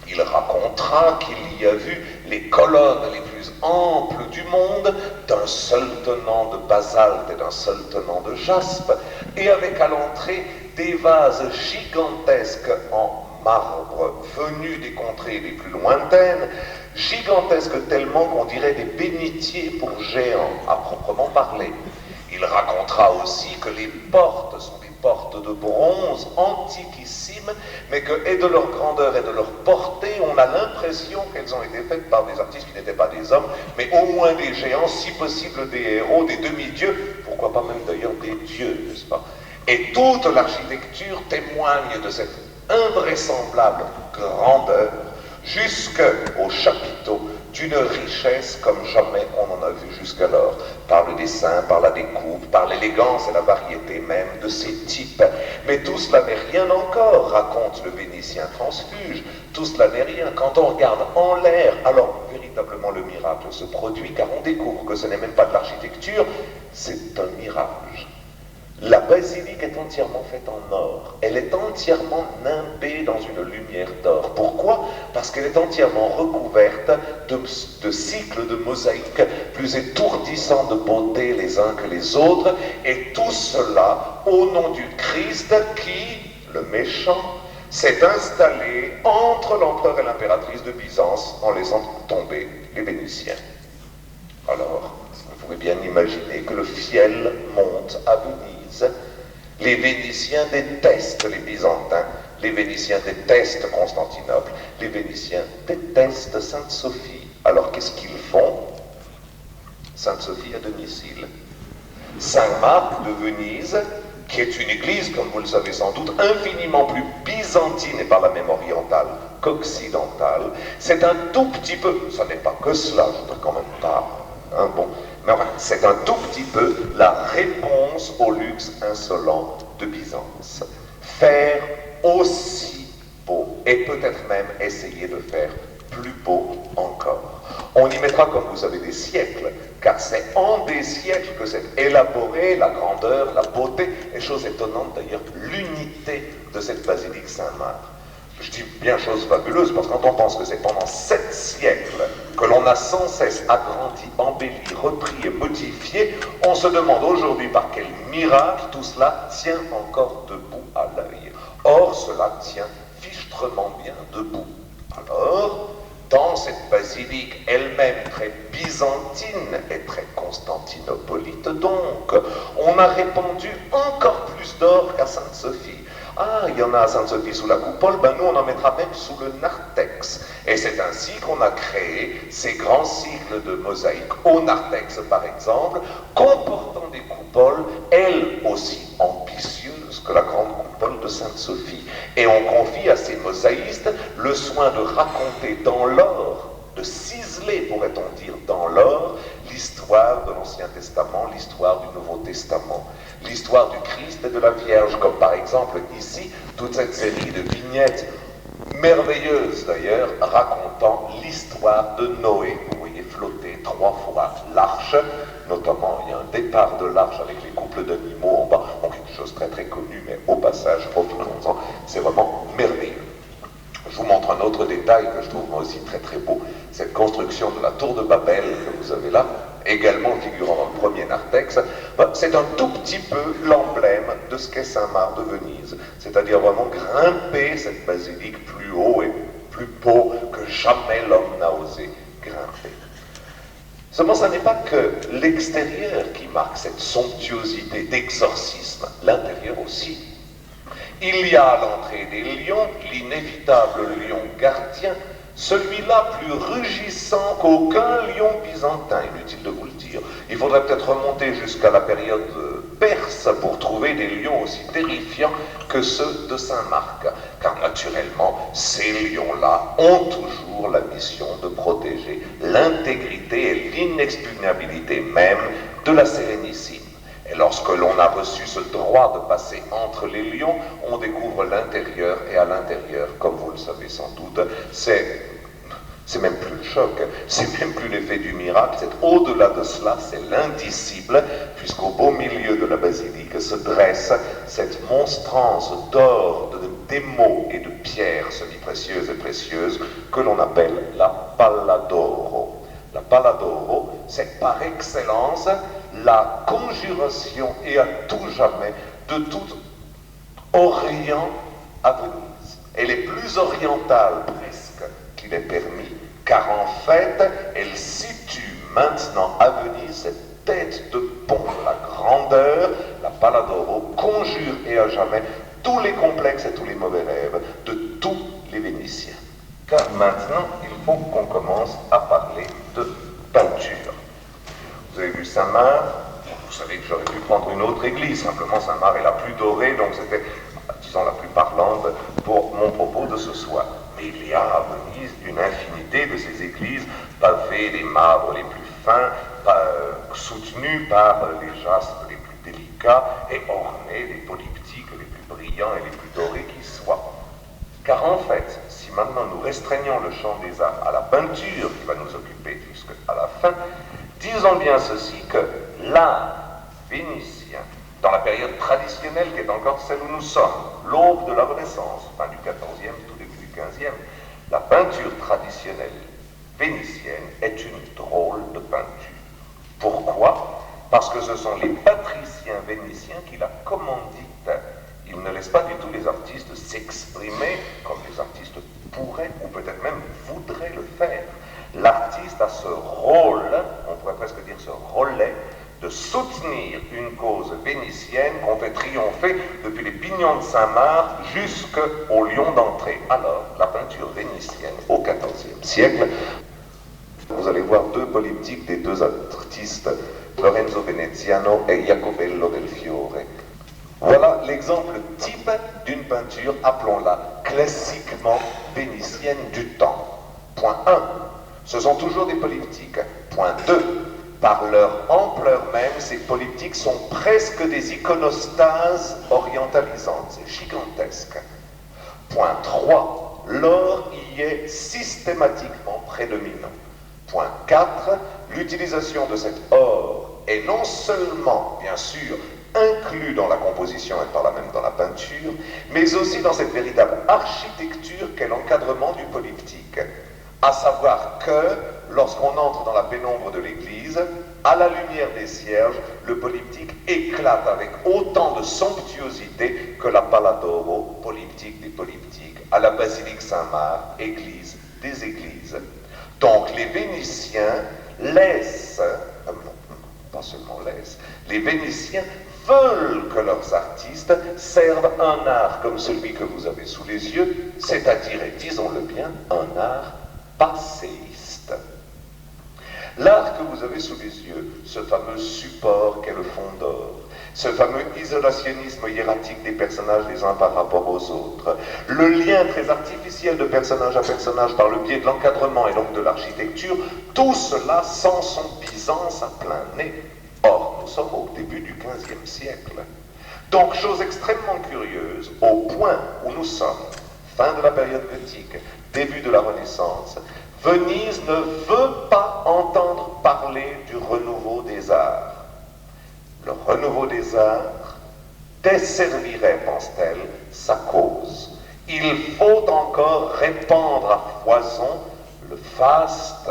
Il racontera qu'il y a vu les colonnes les plus amples du monde, d'un seul tenant de basalte et d'un seul tenant de jaspe, et avec à l'entrée des vases gigantesques en marbre venus des contrées les plus lointaines, gigantesques tellement qu'on dirait des bénitiers pour géants, à proprement parler. Il racontera aussi que les portes sont des portes de bronze antiquissimes, mais que, et de leur grandeur et de leur portée, on a l'impression qu'elles ont été faites par des artistes qui n'étaient pas des hommes, mais au moins des géants, si possible des héros, des demi-dieux, pourquoi pas même d'ailleurs des dieux, n'est-ce pas? Et toute l'architecture témoigne de cette invraisemblable grandeur, jusqu'aux chapiteaux, d'une richesse comme jamais on en a vu jusqu'alors, par le dessin, par la découpe, par l'élégance et la variété même de ces types. Mais tout cela n'est rien encore, raconte le Vénitien transfuge, tout cela n'est rien. Quand on regarde en l'air, alors véritablement le miracle se produit, car on découvre que ce n'est même pas de l'architecture, c'est un mirage. La basilique est entièrement faite en or. Elle est entièrement nimbée dans une lumière d'or. Pourquoi? Parce qu'elle est entièrement recouverte de cycles de mosaïques plus étourdissants de beauté les uns que les autres, et tout cela au nom du Christ qui, le méchant, s'est installé entre l'empereur et l'impératrice de Byzance en laissant tomber les Vénitiens. Alors, vous pouvez bien imaginer que le fiel monte à Venise. Les Vénitiens détestent les Byzantins, les Vénitiens détestent Constantinople, les Vénitiens détestent Sainte-Sophie. Alors qu'est-ce qu'ils font? Sainte-Sophie à domicile. Saint-Marc de Venise, qui est une église, comme vous le savez sans doute, infiniment plus byzantine et par la même orientale qu'occidentale, c'est un tout petit peu, ça n'est pas que cela, je ne voudrais quand même pas, mais enfin, c'est un tout petit peu la réponse au luxe insolent de Byzance. Faire aussi beau, et peut-être même essayer de faire plus beau encore. On y mettra, comme vous savez, des siècles, car c'est en des siècles que s'est élaborée la grandeur, la beauté, et chose étonnante d'ailleurs, l'unité de cette basilique Saint-Marc. Je dis bien chose fabuleuse, parce que quand on pense que c'est pendant 7 siècles que l'on a sans cesse agrandi, embelli, repris et modifié, on se demande aujourd'hui par quel miracle tout cela tient encore debout à l'œil. Or, cela tient fichtrement bien debout. Alors, dans cette basilique elle-même très byzantine et très constantinopolite donc, on a répandu encore plus d'or qu'à Sainte-Sophie. Ah, il y en a à Sainte-Sophie sous la coupole, ben nous on en mettra même sous le narthex. Et c'est ainsi qu'on a créé ces grands cycles de mosaïques au narthex par exemple, comportant des coupoles, elles aussi ambitieuses que la grande coupole de Sainte-Sophie. Et on confie à ces mosaïstes le soin de raconter dans l'or, de ciseler, pourrait-on dire, dans l'or, l'histoire de l'Ancien Testament, l'histoire du Nouveau Testament, l'histoire du Christ et de la Vierge, comme par exemple ici, toute cette série de vignettes merveilleuses d'ailleurs, racontant l'histoire de Noé. Vous voyez flotter 3 fois l'arche, notamment il y a un départ de l'arche avec les couples d'animaux en bas, donc quelque chose très très connu, mais au passage, profitons-en, c'est vraiment merveilleux. Je vous montre un autre détail que je trouve moi aussi très très beau, cette construction de la tour de Babel que vous avez là, également figurant dans le premier narthex. C'est un tout petit peu l'emblème de ce qu'est Saint-Marc de Venise, c'est-à-dire vraiment grimper cette basilique plus haut et plus beau que jamais l'homme n'a osé grimper. Seulement, ce n'est pas que l'extérieur qui marque cette somptuosité d'exorcisme, l'intérieur aussi. Il y a à l'entrée des lions l'inévitable lion gardien, celui-là plus rugissant qu'aucun lion byzantin, inutile de vous le dire. Il faudrait peut-être remonter jusqu'à la période perse pour trouver des lions aussi terrifiants que ceux de Saint-Marc, car naturellement, ces lions-là ont toujours la mission de protéger l'intégrité et l'inexpugnabilité même de la Sérénissime. Et lorsque l'on a reçu ce droit de passer entre les lions, on découvre l'intérieur, et à l'intérieur, comme vous le savez sans doute, c'est même plus le choc, c'est même plus l'effet du miracle, c'est au-delà de cela, c'est l'indicible, puisqu'au beau milieu de la basilique se dresse cette monstrance d'or, d'émaux et de pierres semi-précieuses et précieuses que l'on appelle la Palla d'Oro. La Palla d'Oro, c'est par excellence la conjuration et à tout jamais de tout Orient à Venise. Elle est plus orientale presque qu'il est permis, car en fait, elle situe maintenant à Venise cette tête de pont de la grandeur. La Palla d'Oro conjure et à jamais tous les complexes et tous les mauvais rêves de tous les Vénitiens. Car maintenant, il faut qu'on commence à parler de peinture. Vous avez vu Saint-Marc, vous savez que j'aurais pu prendre une autre église, simplement Saint-Marc est la plus dorée, donc c'était, disons, la plus parlante pour mon propos de ce soir. Mais il y a à Venise une infinité de ces églises pavées des marbres les plus fins, soutenues par les jastres les plus délicats et ornées des polyptyques les plus brillants et les plus dorés qui soient. Car en fait, si maintenant nous restreignons le champ des arts à la peinture qui va nous occuper jusqu'à la fin, disons bien ceci, que l'art vénitien, dans la période traditionnelle qui est encore celle où nous sommes, l'aube de la Renaissance, fin du XIVe, tout début du XVe, la peinture traditionnelle vénitienne est une drôle de peinture. Pourquoi? Parce que ce sont les patriciens vénitiens qui la commanditent. Ils ne laissent pas du tout les artistes s'exprimer comme les artistes pourraient ou peut-être même voudraient le faire. L'artiste a ce rôle, on pourrait presque dire ce relais, de soutenir une cause vénitienne qu'on fait triompher depuis les pignons de Saint-Marc jusqu'au lion d'entrée. Alors, la peinture vénitienne au XIVe siècle, vous allez voir deux polyptyques des deux artistes, Lorenzo Veneziano et Jacobello del Fiore. Voilà l'exemple type d'une peinture, appelons-la classiquement vénitienne du temps. Point 1, ce sont toujours des polyptyques. Point 2, par leur ampleur même, ces polyptyques sont presque des iconostases orientalisantes, c'est gigantesque. Point 3, l'or y est systématiquement prédominant. Point 4, l'utilisation de cet or est non seulement, bien sûr, inclus dans la composition et par là même dans la peinture, mais aussi dans cette véritable architecture qu'est l'encadrement du polyptyque. À savoir que, lorsqu'on entre dans la pénombre de l'église, à la lumière des cierges, le polyptyque éclate avec autant de somptuosité que la Pala d'Oro, polyptyque des polyptyques, à la basilique Saint-Marc, église des églises. Donc les Vénitiens laissent, pas seulement laissent, les Vénitiens veulent que leurs artistes servent un art comme celui que vous avez sous les yeux, c'est-à-dire, et disons-le bien, un art passéiste. L'art que vous avez sous les yeux, ce fameux support qu'est le fond d'or, ce fameux isolationnisme hiératique des personnages les uns par rapport aux autres, le lien très artificiel de personnage à personnage par le biais de l'encadrement et donc de l'architecture, tout cela sent son Byzance à plein nez. Or, nous sommes au début du XVe siècle. Donc, chose extrêmement curieuse, au point où nous sommes, fin de la période gothique, début de la Renaissance, Venise ne veut pas entendre parler du renouveau des arts. Le renouveau des arts desservirait, pense-t-elle, sa cause. Il faut encore répandre à foison le faste,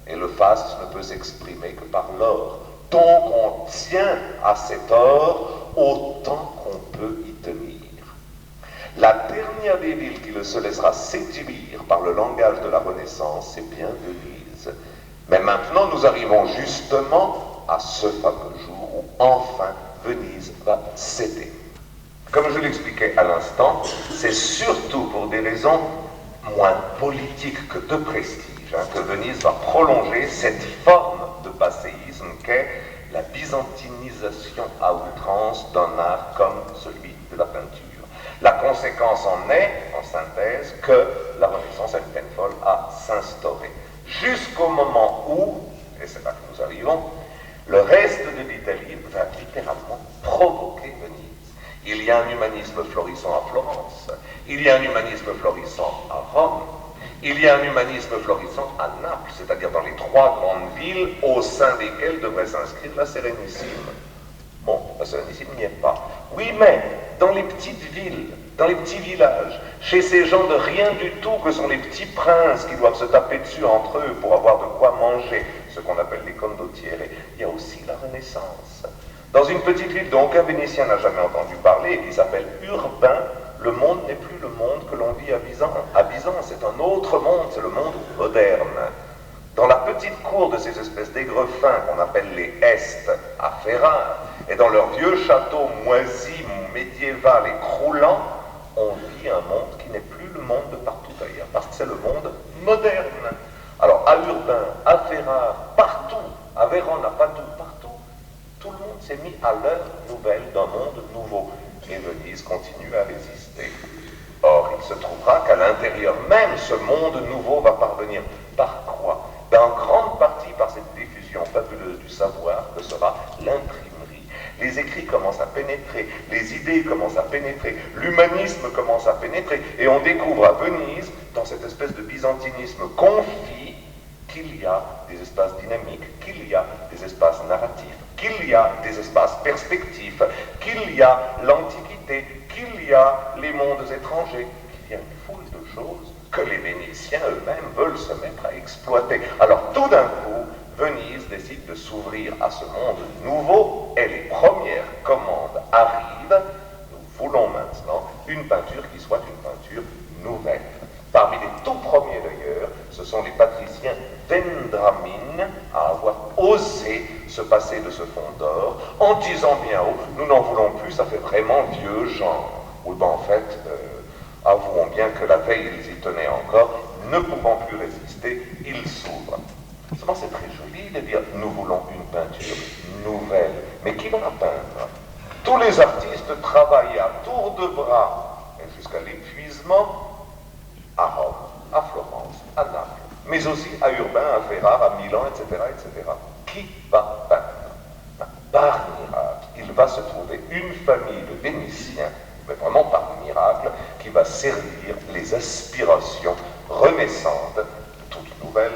et le faste ne peut s'exprimer que par l'or. Donc on tient à cet or autant qu'on peut y tenir. La dernière des villes qui ne se laissera séduire par le langage de la Renaissance, c'est bien Venise. Mais maintenant, nous arrivons justement à ce fameux jour où enfin Venise va céder. Comme je l'expliquais à l'instant, c'est surtout pour des raisons moins politiques que de prestige que Venise va prolonger cette forme de passéisme qu'est la byzantinisation à outrance d'un art comme celui de la peinture. La conséquence en est, en synthèse, que la Renaissance a une peine folle à s'instaurer. Jusqu'au moment où, et c'est là que nous arrivons, le reste de l'Italie va littéralement provoquer Venise. Il y a un humanisme florissant à Florence, il y a un humanisme florissant à Rome, il y a un humanisme florissant à Naples, c'est-à-dire dans les trois grandes villes au sein desquelles devrait s'inscrire la Sérénissime. Bon, la Sérénissime n'y est pas. Oui, mais dans les petites villes, dans les petits villages, chez ces gens de rien du tout que sont les petits princes qui doivent se taper dessus entre eux pour avoir de quoi manger, ce qu'on appelle les condottieri, il y a aussi la Renaissance. Dans une petite ville dont aucun Vénitien n'a jamais entendu parler et qui s'appelle Urbain, le monde n'est plus le monde que l'on vit à Byzance. À Byzance, c'est un autre monde, c'est le monde moderne. Dans la petite cour de ces espèces d'aigrefins qu'on appelle les Est à Ferrare, et dans leur vieux château moisi, médiéval et croulant, on vit un monde qui n'est plus le monde de partout ailleurs, parce que c'est le monde moderne. Alors à Urbain, à Ferrare, partout, à Vérone, à Padoue, partout, tout le monde s'est mis à l'heure nouvelle d'un monde nouveau. Et Venise continue à résister. Or, il se trouvera qu'à l'intérieur même, ce monde nouveau va parvenir. Par quoi? En grande partie par cette diffusion fabuleuse du savoir que sera l'imprimerie. Les écrits commencent à pénétrer, les idées commencent à pénétrer, l'humanisme commence à pénétrer, et on découvre à Venise, dans cette espèce de byzantinisme confit, qu'il y a des espaces dynamiques, qu'il y a des espaces narratifs, qu'il y a des espaces perspectifs, qu'il y a l'Antiquité, qu'il y a les mondes étrangers, qu'il y a une foule de choses que les Vénitiens eux-mêmes veulent se mettre à exploiter. Alors tout d'un coup, Venise décide de s'ouvrir à ce monde nouveau et les premières commandes arrivent. Nous voulons maintenant une peinture qui soit une peinture nouvelle. Parmi les tout premiers d'ailleurs, ce sont les patriciens Vendramine à avoir osé se passer de ce fond d'or en disant bien haut, nous n'en voulons plus, ça fait vraiment vieux genre. Oui, ben en fait, avouons bien que la veille ils y tenaient encore, ne pouvant plus résister, ils s'ouvrent. Seulement c'est très joli de dire nous voulons une peinture nouvelle, mais qui va la peindre? Tous les artistes travaillent à tour de bras et jusqu'à l'épuisement à Rome, à Florence, à Naples, mais aussi à Urbain, à Ferrare, à Milan, etc., etc. Qui va peindre? Par miracle, il va se trouver une famille de Vénitiens, mais vraiment par miracle, qui va servir les aspirations renaissantes, toutes nouvelles.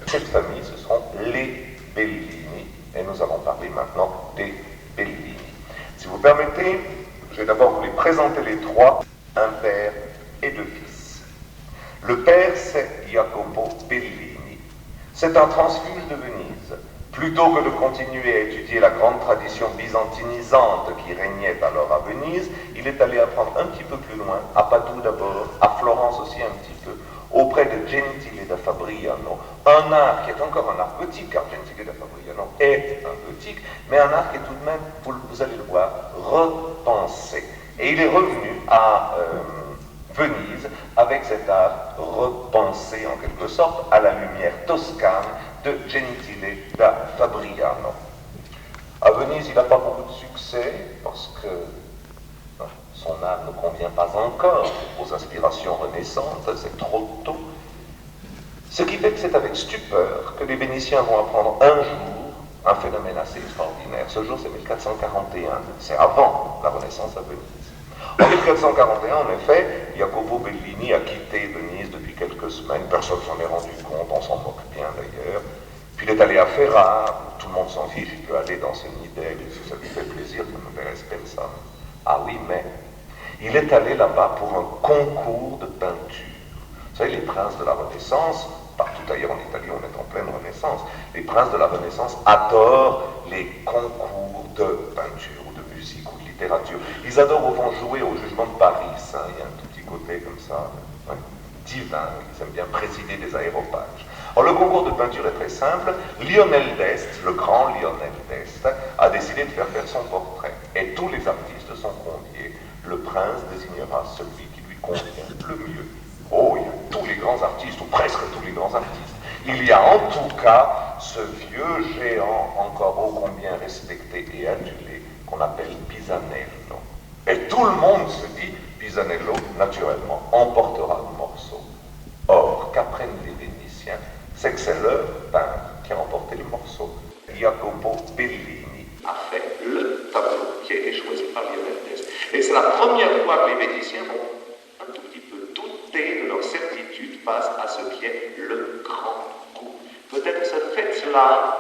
Cette famille, ce sont les Bellini, et nous allons parler maintenant des Bellini. Si vous permettez, je vais d'abord vous les présenter les trois, un père et deux fils. Le père, c'est Jacopo Bellini. C'est un transfuge de Venise. Plutôt que de continuer à étudier la grande tradition byzantinisante qui régnait alors à Venise, il est allé apprendre un petit peu plus loin, à Padoue d'abord, à Florence aussi un petit peu, auprès de Gentile da Fabriano, un art qui est encore un art gothique, car Gentile da Fabriano est un gothique, mais un art qui est tout de même, vous allez le voir, repensé. Et il est revenu à Venise avec cet art repensé en quelque sorte à la lumière toscane de Gentile da Fabriano. À Venise, il n'a pas beaucoup de succès parce que son art ne convient pas encore aux aspirations renaissantes, c'est trop tôt. Ce qui fait que c'est avec stupeur que les Vénitiens vont apprendre un jour un phénomène assez extraordinaire. Ce jour, c'est 1441, c'est avant la Renaissance à Venise. En 1441, en effet, Jacopo Bellini a quitté Venise depuis quelques semaines, personne ne s'en est rendu compte, on s'en moque bien d'ailleurs. Puis il est allé à Ferrare, tout le monde s'en fiche, il peut aller dans ses nids d'aigle, si ça lui fait plaisir, ça m'intéresse personne. Ah oui, mais il est allé là-bas pour un concours de peinture. Vous savez, les princes de la Renaissance, partout ailleurs en Italie, on est en pleine Renaissance, les princes de la Renaissance adorent les concours de peinture, ou de musique, ou de littérature. Ils adorent au fond jouer au jugement de Paris, hein. Il y a un tout petit côté comme ça, ouais, divin, ils aiment bien présider des aéropages. Alors le concours de peinture est très simple. Lionel d'Este, le grand Lionel d'Este, a décidé de faire son portrait. Et tous les artistes sont conviés. Le prince désignera celui qui lui convient le mieux. Oh, il y a tous les grands artistes, ou presque tous les grands artistes. Il y a en tout cas ce vieux géant encore ô combien respecté et adulé qu'on appelle Pisanello. Et tout le monde se dit, Pisanello, naturellement, emportera le morceau. Or, qu'apprennent les Vénitiens, c'est que c'est leur peintre qui a remporté le morceau. Jacopo Bellini a fait le tableau qui a été choisi par Lionel d'Este. Et c'est la première fois que les Vénitiens vont un tout petit peu douter de leur certitude face à ce qui est le grand coup. Peut-être ce fait-là,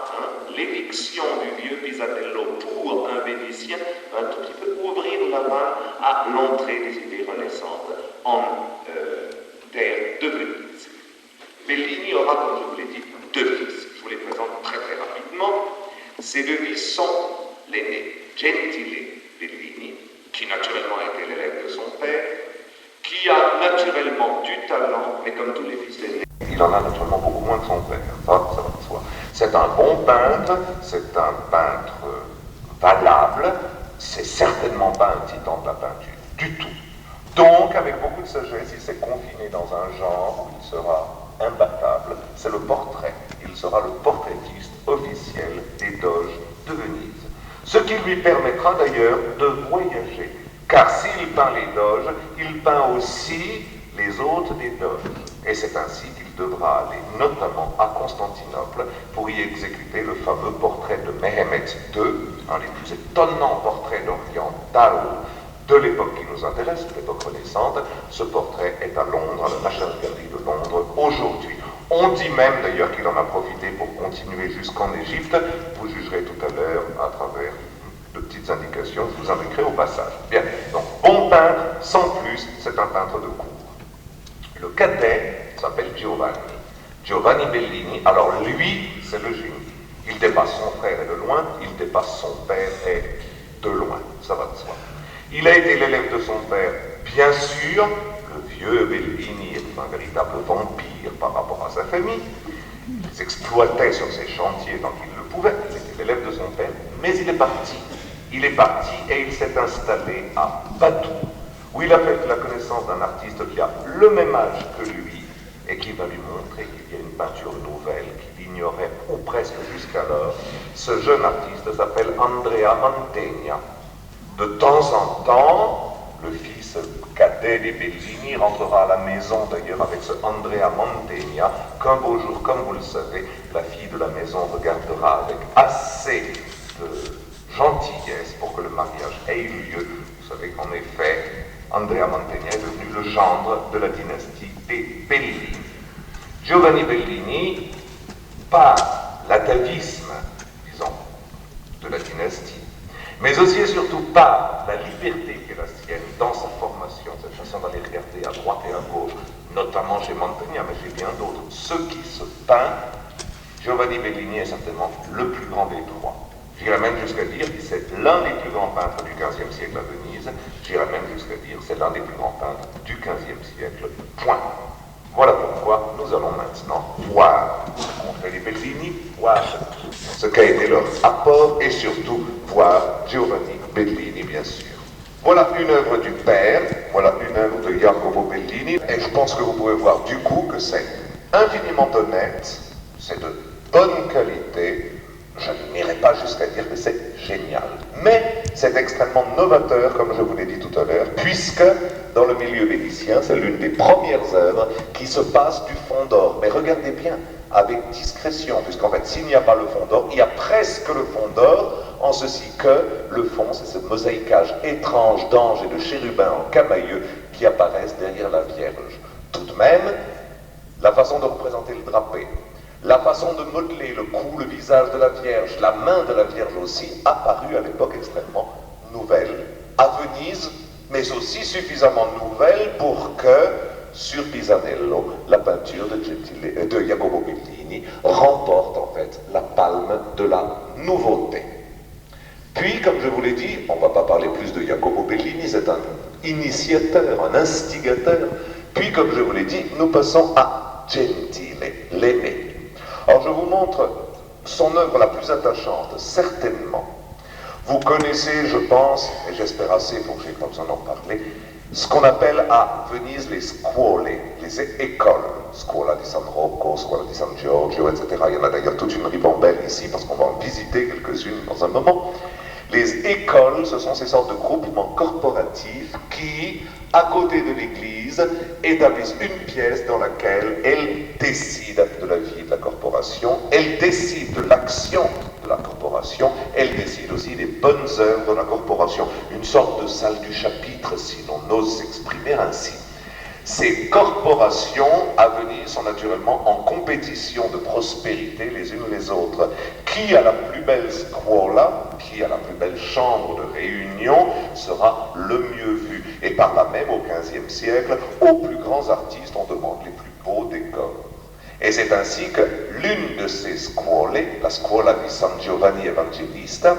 l'éviction du vieux Pisanello pour un Vénitien, un tout petit peu ouvrir la main à l'entrée des idées renaissantes en terre de Venise. Bellini aura, comme je vous l'ai dit, deux fils. Je vous les présente très très rapidement. Ces deux fils sont l'aîné Gentile Bellini, qui naturellement a été l'élève de son père, qui a naturellement du talent, mais comme tous les fils aînés, il en a naturellement beaucoup moins que son père. Ça va de soi. C'est un bon peintre, c'est un peintre valable, c'est certainement pas un titan de la peinture, du tout. Donc, avec beaucoup de sagesse, il s'est confiné dans un genre où il sera imbattable, c'est le portrait. Il sera le portraitiste officiel des doges de Venise. Ce qui lui permettra d'ailleurs de voyager, car s'il peint les doges, il peint aussi les hôtes des doges. Et c'est ainsi qu'il devra aller notamment à Constantinople pour y exécuter le fameux portrait de Méhémet II, un des plus étonnants portraits d'orientaux de l'époque qui nous intéresse, l'époque renaissante. Ce portrait est à Londres, à la National Gallery de Londres, aujourd'hui. On dit même d'ailleurs qu'il en a profité pour continuer jusqu'en Égypte. Vous jugerez tout à l'heure à travers de petites indications, je vous indiquerai au passage. Bien, donc bon peintre, sans plus, c'est un peintre de cour. Le cadet s'appelle Giovanni. Giovanni Bellini, alors lui, c'est le génie. Il dépasse son frère et de loin, il dépasse son père et de loin, ça va de soi. Il a été l'élève de son père, bien sûr, le vieux Bellini est un véritable vampire par rapport à sa famille. Il s'exploitait sur ses chantiers tant qu'il le pouvait, il était l'élève de son père, mais il est parti. Il est parti et il s'est installé à Padoue, où il a fait la connaissance d'un artiste qui a le même âge que lui et qui va lui montrer qu'il y a une peinture nouvelle qu'il ignorait, ou presque jusqu'alors. Ce jeune artiste s'appelle Andrea Mantegna. De temps en temps, le fils cadet des Bellini rentrera à la maison d'ailleurs avec ce Andrea Mantegna, qu'un beau jour, comme vous le savez, la fille de la maison regardera avec assez de gentillesse pour que le mariage ait eu lieu. Vous savez qu'en effet, Andrea Mantegna est devenu le gendre de la dynastie des Bellini. Giovanni Bellini, par l'atavisme, disons, de la dynastie, mais aussi et surtout par la liberté qui est la sienne dans sa formation, cette façon d'aller regarder à droite et à gauche, notamment chez Mantegna, mais chez bien d'autres, ce qui se peint, Giovanni Bellini est certainement le plus grand des trois. J'irais même jusqu'à dire que c'est l'un des plus grands peintres du XVe siècle à Venise, j'irais même jusqu'à dire que c'est l'un des plus grands peintres du XVe siècle, point. Voilà pourquoi nous allons maintenant voir rencontrer les Bellini, voir ce qu'a été leur apport et surtout voir Giovanni Bellini, bien sûr. Voilà une œuvre du père, voilà une œuvre de Jacopo Bellini, et je pense que vous pouvez voir du coup que c'est infiniment honnête, c'est de bonne qualité. Je n'irai pas jusqu'à dire que c'est génial, mais c'est extrêmement novateur, comme je vous l'ai dit tout à l'heure, puisque dans le milieu vénitien, c'est l'une des premières œuvres qui se passe du fond d'or. Mais regardez bien, avec discrétion, puisqu'en fait, s'il n'y a pas le fond d'or, il y a presque le fond d'or, en ceci que le fond, c'est ce mosaïquage étrange d'anges et de chérubins en camailleux qui apparaissent derrière la Vierge. Tout de même, la façon de représenter le drapé, la façon de modeler le cou, le visage de la Vierge, la main de la Vierge aussi, apparut à l'époque extrêmement nouvelle. À Venise, mais aussi suffisamment nouvelle pour que, sur Pisanello, la peinture de Jacopo Bellini remporte en fait la palme de la nouveauté. Puis, comme je vous l'ai dit, on ne va pas parler plus de Jacopo Bellini, c'est un initiateur, un instigateur. Puis, comme je vous l'ai dit, nous passons à Gentile, l'aimé. Alors je vous montre son œuvre la plus attachante, certainement. Vous connaissez, je pense, et j'espère assez pour que j'ai pas besoin d'en parler, ce qu'on appelle à Venise les scuole, les écoles. Scuola di San Rocco, Scuola di San Giorgio, etc. Il y en a d'ailleurs toute une ribambelle ici, parce qu'on va en visiter quelques-unes dans un moment. Les écoles, ce sont ces sortes de groupements corporatifs qui, à côté de l'église, établissent une pièce dans laquelle elles décident de la vie de la corporation, elles décident de l'action de la corporation, elles décident aussi des bonnes œuvres de la corporation, une sorte de salle du chapitre, si l'on ose s'exprimer ainsi. Ces corporations à Venise sont naturellement en compétition de prospérité les unes les autres. Qui a la plus belle scuola, qui a la plus belle chambre de réunion, sera le mieux vu. Et par là même, au XVe siècle, aux plus grands artistes, on demande les plus beaux décors. Et c'est ainsi que l'une de ces scuole, la Scuola di San Giovanni Evangelista,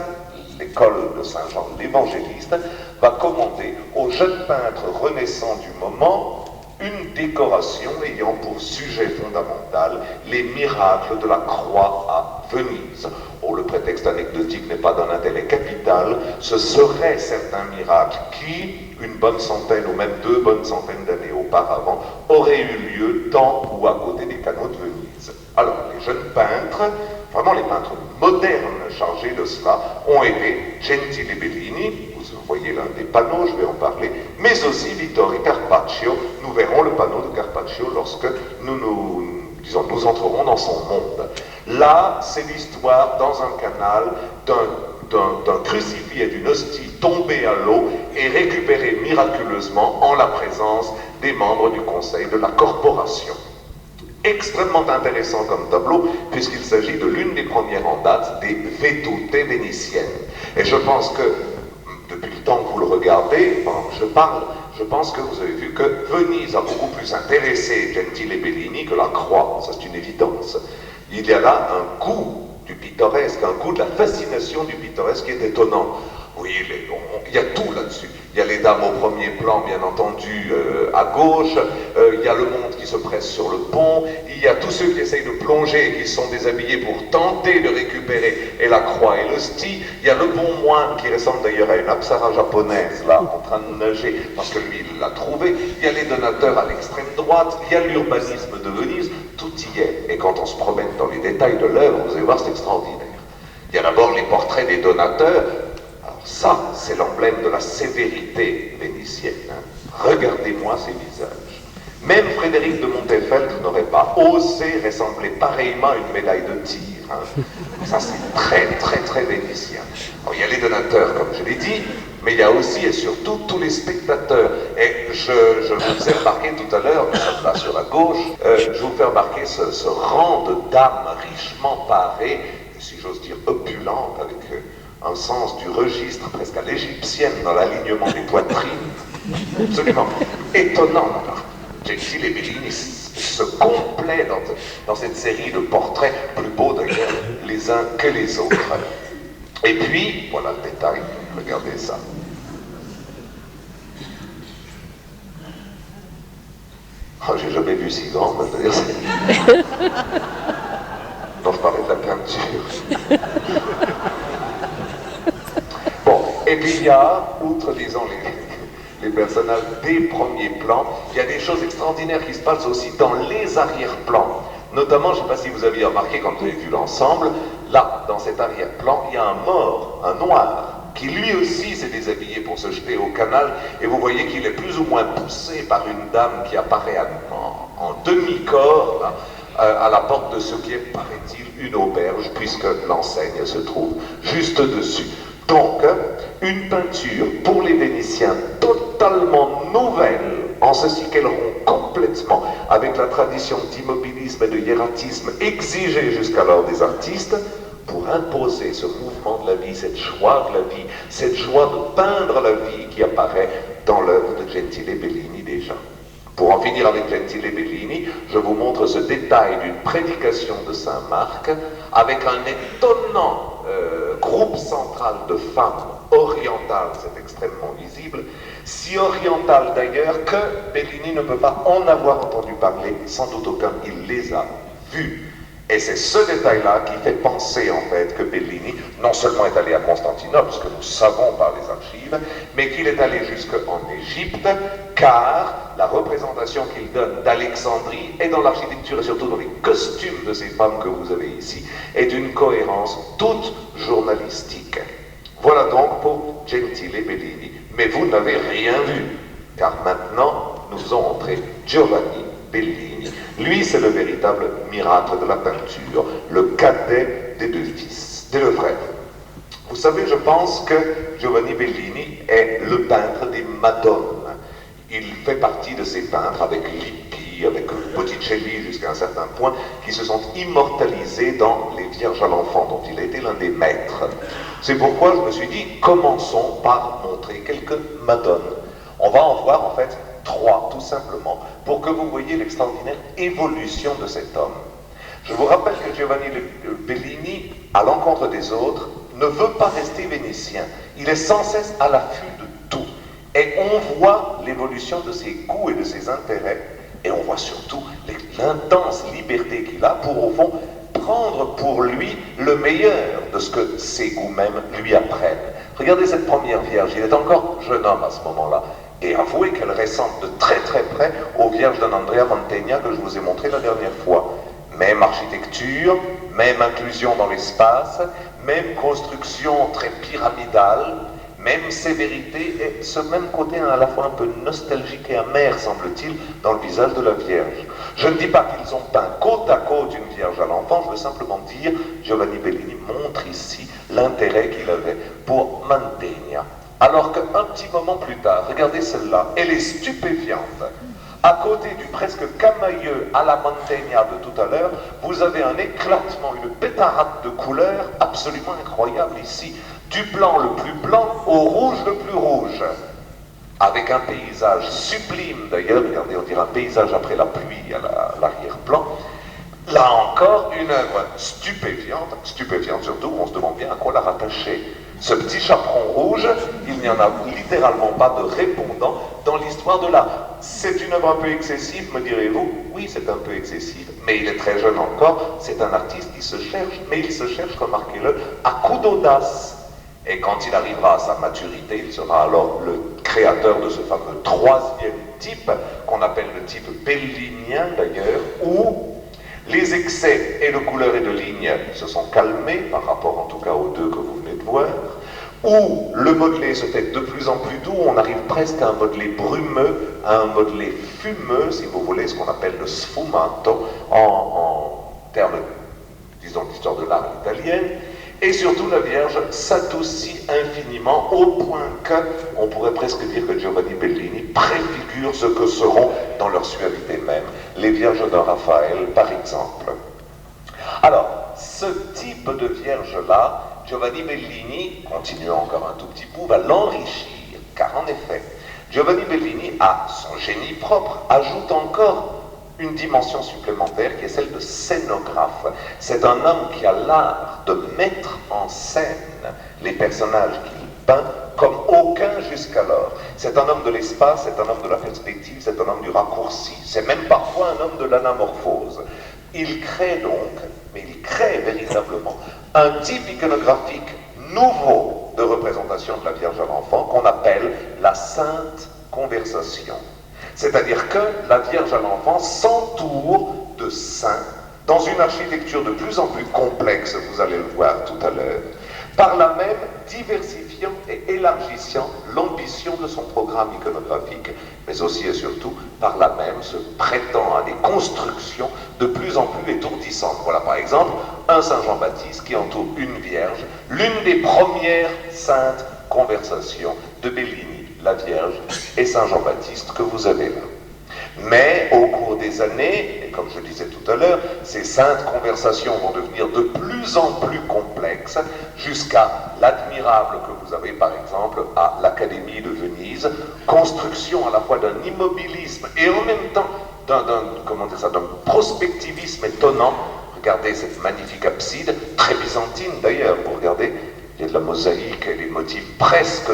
l'école de Saint Jean l'Évangéliste, va commander aux jeunes peintres renaissants du moment une décoration ayant pour sujet fondamental les miracles de la croix à Venise. Oh, le prétexte anecdotique n'est pas d'un intérêt capital, ce seraient certains miracles qui, une bonne centaine ou même 2 bonnes centaines d'années auparavant, auraient eu lieu dans ou à côté des canaux de Venise. Alors, les jeunes peintres, vraiment les peintres modernes chargés de cela, ont été Gentile Bellini, vous voyez l'un des panneaux, je vais en parler, mais aussi Vittore Carpaccio. Nous verrons le panneau de Carpaccio lorsque nous entrerons dans son monde. Là, c'est l'histoire dans un canal d'un crucifix et d'une hostie tombée à l'eau et récupérée miraculeusement en la présence des membres du conseil de la corporation. Extrêmement intéressant comme tableau, puisqu'il s'agit de l'une des premières en date des vétutes vénitiennes. Et je pense que, depuis le temps que vous le regardez, je pense que vous avez vu que Venise a beaucoup plus intéressé Gentile Bellini que la croix, ça c'est une évidence. Il y a là un goût du pittoresque, un goût de la fascination du pittoresque qui est étonnant. Oui, il y a tout là-dessus. Il y a les dames au premier plan, bien entendu, à gauche. Il y a le monde qui se presse sur le pont. Il y a tous ceux qui essayent de plonger et qui sont déshabillés pour tenter de récupérer et la croix et l'hostie. Il y a le bon moine qui ressemble d'ailleurs à une apsara japonaise, là, en train de nager, parce que lui, il l'a trouvé. Il y a les donateurs à l'extrême droite. Il y a l'urbanisme de Venise. Tout y est. Et quand on se promène dans les détails de l'œuvre, vous allez voir, c'est extraordinaire. Il y a d'abord les portraits des donateurs. Ça, c'est l'emblème de la sévérité vénitienne. Regardez-moi ces visages. Même Frédéric de Montefeld n'aurait pas osé ressembler pareillement à une médaille de tir. Ça, c'est très, très, très vénitien. Alors, il y a les donateurs, comme je l'ai dit, mais il y a aussi et surtout tous les spectateurs. Et je vous ai remarqué tout à l'heure, là sur la gauche, je vous fais remarquer ce rang de dames richement parées, si j'ose dire opulentes, avec un sens du registre presque à l'égyptienne dans l'alignement des poitrines. Absolument étonnant. Gentile et Bellini se complaît dans cette série de portraits, plus beaux d'ailleurs les uns que les autres. Et puis, voilà le détail, regardez ça. Oh, j'ai jamais vu si grand, c'est-à-dire dont je parlais de la peinture. Bon, et puis il y a, outre, disons, les personnages des premiers plans, il y a des choses extraordinaires qui se passent aussi dans les arrière-plans. Notamment, je ne sais pas si vous aviez remarqué quand vous avez vu l'ensemble, là, dans cet arrière-plan, il y a un mort, un noir, qui lui aussi s'est déshabillé pour se jeter au canal, et vous voyez qu'il est plus ou moins poussé par une dame qui apparaît en demi-corps, là, à la porte de ce qui est, paraît-il, une auberge, puisque l'enseigne se trouve juste dessus. Donc, une peinture pour les Vénitiens totalement nouvelle, en ceci qu'elle rompt complètement avec la tradition d'immobilisme et de hiératisme exigée jusqu'alors des artistes, pour imposer ce mouvement de la vie, cette joie de la vie, cette joie de peindre la vie qui apparaît dans l'œuvre de Gentile Bellini déjà. Pour en finir avec Gentile Bellini, je vous montre ce détail d'une prédication de Saint Marc avec un étonnant groupe central de femmes orientales, c'est extrêmement visible, si orientales d'ailleurs que Bellini ne peut pas en avoir entendu parler, sans doute aucun, il les a vues. Et c'est ce détail-là qui fait penser en fait que Bellini non seulement est allé à Constantinople, ce que nous savons par les archives, mais qu'il est allé jusqu'en Égypte, car la représentation qu'il donne d'Alexandrie et dans l'architecture et surtout dans les costumes de ces femmes que vous avez ici est d'une cohérence toute journalistique. Voilà donc pour Gentile Bellini. Mais vous n'avez rien vu, car maintenant nous ont montré Giovanni Bellini. Lui, c'est le véritable miracle de la peinture, le cadet des deux fils, des deux frères. Vous savez, je pense que Giovanni Bellini est le peintre des Madones. Il fait partie de ces peintres avec Lippi, avec Botticelli jusqu'à un certain point, qui se sont immortalisés dans les Vierges à l'enfant, dont il a été l'un des maîtres. C'est pourquoi je me suis dit, commençons par montrer quelques Madones. On va en voir en fait 3, tout simplement, pour que vous voyez l'extraordinaire évolution de cet homme. Je vous rappelle que Giovanni Bellini, à l'encontre des autres, ne veut pas rester vénitien. Il est sans cesse à l'affût de tout. Et on voit l'évolution de ses goûts et de ses intérêts, et on voit surtout l'intense liberté qu'il a pour, au fond, prendre pour lui le meilleur de ce que ses goûts mêmes lui apprennent. Regardez cette première Vierge, il est encore jeune homme à ce moment-là. Et avouez qu'elle ressemble de très très près aux Vierges d'Andrea Mantegna que je vous ai montré la dernière fois. Même architecture, même inclusion dans l'espace, même construction très pyramidale, même sévérité et ce même côté à la fois un peu nostalgique et amer, semble-t-il, dans le visage de la Vierge. Je ne dis pas qu'ils ont peint côte à côte une Vierge à l'enfant, je veux simplement dire, Giovanni Bellini montre ici l'intérêt qu'il avait pour Mantegna. Alors qu'un petit moment plus tard, regardez celle-là, elle est stupéfiante. À côté du presque camailleux à la Mantegna de tout à l'heure, vous avez un éclatement, une pétarade de couleurs absolument incroyable ici. Du blanc le plus blanc au rouge le plus rouge. Avec un paysage sublime d'ailleurs, regardez, on dirait un paysage après la pluie à l'arrière-plan. Là encore, une œuvre stupéfiante surtout, on se demande bien à quoi la rattacher. Ce petit chaperon rouge, il n'y en a littéralement pas de répondant dans l'histoire de l'art. C'est une œuvre un peu excessive, me direz-vous? Oui, c'est un peu excessif, mais il est très jeune encore, c'est un artiste qui se cherche, mais il se cherche, remarquez-le, à coup d'audace. Et quand il arrivera à sa maturité, il sera alors le créateur de ce fameux troisième type, qu'on appelle le type bellinien d'ailleurs, où les excès et de couleurs et de lignes se sont calmés, par rapport en tout cas aux deux que vous venez de voir, où le modelé se fait de plus en plus doux, on arrive presque à un modelé brumeux, à un modelé fumeux, si vous voulez, ce qu'on appelle le sfumato, en termes, disons, d'histoire de l'art italienne. Et surtout, la Vierge s'adoucit infiniment, au point qu'on pourrait presque dire que Giovanni Bellini préfigure ce que seront, dans leur suavité même, les Vierges de Raphaël, par exemple. Alors, ce type de Vierge-là, Giovanni Bellini, continuant encore un tout petit peu, va l'enrichir, car en effet, Giovanni Bellini, à son génie propre, ajoute encore une dimension supplémentaire qui est celle de scénographe. C'est un homme qui a l'art de mettre en scène les personnages qu'il peint comme aucun jusqu'alors. C'est un homme de l'espace, c'est un homme de la perspective, c'est un homme du raccourci, c'est même parfois un homme de l'anamorphose. Il crée donc, mais il crée véritablement, un type iconographique nouveau de représentation de la Vierge à l'enfant qu'on appelle la Sainte Conversation. C'est-à-dire que la Vierge à l'enfant s'entoure de saints dans une architecture de plus en plus complexe, vous allez le voir tout à l'heure, par là même diversifiant et élargissant l'ambition de son programme iconographique, mais aussi et surtout par là même se prêtant à des constructions de plus en plus étourdissantes. Voilà par exemple un Saint Jean-Baptiste qui entoure une Vierge, l'une des premières saintes conversations de Bellini, la Vierge et Saint Jean-Baptiste que vous avez là. Mais au cours des années, et comme je disais tout à l'heure, ces saintes conversations vont devenir de plus en plus complexes, jusqu'à l'admirable que vous avez par exemple à l'Académie de Venise, construction à la fois d'un immobilisme et en même temps d'un prospectivisme étonnant. Regardez cette magnifique abside, très byzantine d'ailleurs, vous regardez, il y a de la mosaïque et des motifs presque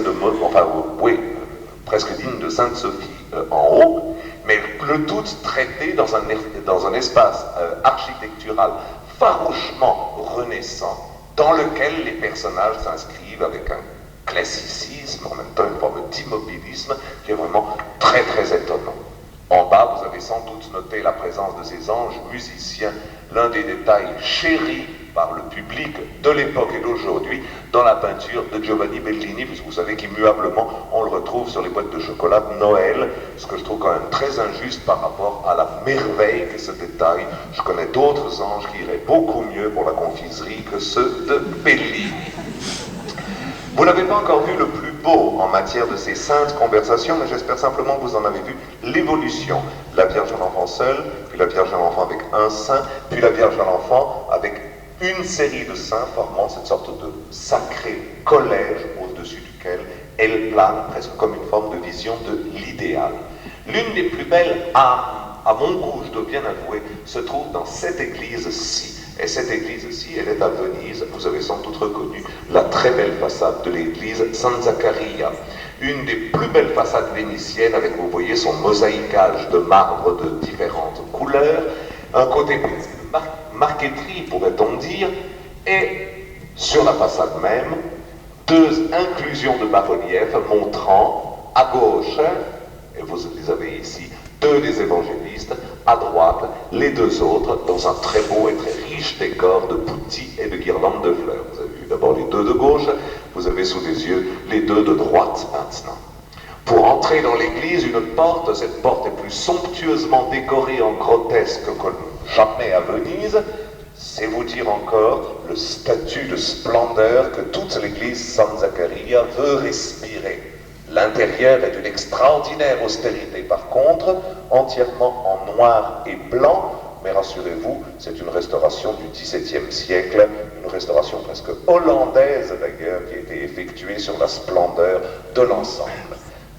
presque dignes de Sainte Sophie en haut, mais le tout traité dans un espace architectural farouchement renaissant, dans lequel les personnages s'inscrivent avec un classicisme, en même temps une forme d'immobilisme qui est vraiment très très étonnant. En bas, vous avez sans doute noté la présence de ces anges musiciens, l'un des détails chéris par le public de l'époque et d'aujourd'hui dans la peinture de Giovanni Bellini, puisque vous savez qu'immuablement on le retrouve sur les boîtes de chocolat de Noël, ce que je trouve quand même très injuste par rapport à la merveille que ce détail. Je connais d'autres anges qui iraient beaucoup mieux pour la confiserie que ceux de Bellini. Vous n'avez pas encore vu le plus beau en matière de ces saintes conversations, mais j'espère simplement que vous en avez vu l'évolution. La Vierge à l'enfant seule, puis la Vierge à l'enfant avec un saint, puis la Vierge à l'enfant avec une série de saints formant cette sorte de sacré collège au-dessus duquel elle plane presque comme une forme de vision de l'idéal. L'une des plus belles âmes, à mon goût, je dois bien avouer, se trouve dans cette église-ci. Et cette église-ci, elle est à Venise. Vous avez sans doute reconnu la très belle façade de l'église San Zaccaria. Une des plus belles façades vénitiennes avec, vous voyez, son mosaïquage de marbre de différentes couleurs. Un côté marqueterie, pourrait-on dire, et sur la façade même, deux inclusions de bas-reliefs montrant à gauche, et vous les avez ici, deux des évangélistes, à droite, les deux autres, dans un très beau et très riche décor de boutis et de guirlandes de fleurs. Vous avez vu d'abord les deux de gauche, vous avez sous les yeux les deux de droite maintenant. Pour entrer dans l'église, une porte, cette porte est plus somptueusement décorée en grotesque que jamais à Venise. C'est vous dire encore le statut de splendeur que toute l'église San Zaccaria veut respirer. L'intérieur est d'une extraordinaire austérité, par contre, entièrement en noir et blanc, mais rassurez-vous, c'est une restauration du XVIIe siècle, une restauration presque hollandaise d'ailleurs, qui a été effectuée sur la splendeur de l'ensemble.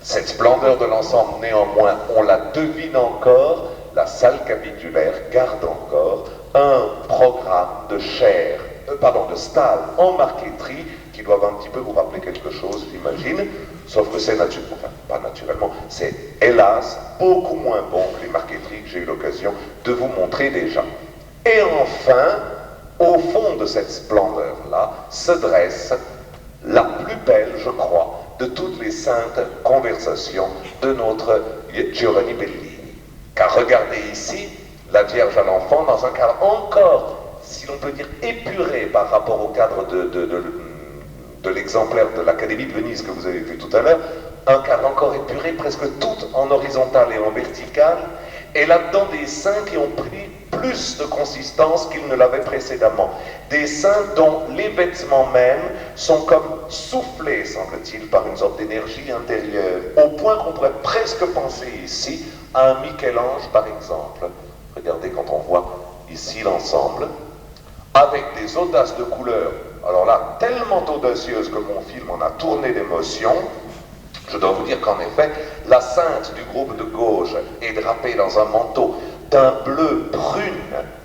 Cette splendeur de l'ensemble, néanmoins, on la devine encore, la salle capitulaire garde encore un programme de de stalles en marqueterie qui doivent un petit peu vous rappeler quelque chose, j'imagine, sauf que c'est pas naturellement, c'est hélas beaucoup moins bon que les marqueteries que j'ai eu l'occasion de vous montrer déjà. Et enfin, au fond de cette splendeur-là, se dresse la plus belle, je crois, de toutes les saintes conversations de notre Giovanni Bellini. Car regardez ici, la Vierge à l'enfant dans un cadre encore, si l'on peut dire, épuré par rapport au cadre de l'exemplaire de l'Académie de Venise que vous avez vu tout à l'heure, un cadre encore épuré, presque tout en horizontal et en vertical, et là-dedans des saints qui ont pris plus de consistance qu'ils ne l'avaient précédemment. Des saints dont les vêtements même sont comme soufflés, semble-t-il, par une sorte d'énergie intérieure, au point qu'on pourrait presque penser ici à un Michel-Ange, par exemple. Regardez quand on voit ici l'ensemble, avec des audaces de couleurs, alors là, tellement audacieuses que mon film en a tourné d'émotion. Je dois vous dire qu'en effet, la sainte du groupe de gauche est drapée dans un manteau d'un bleu brune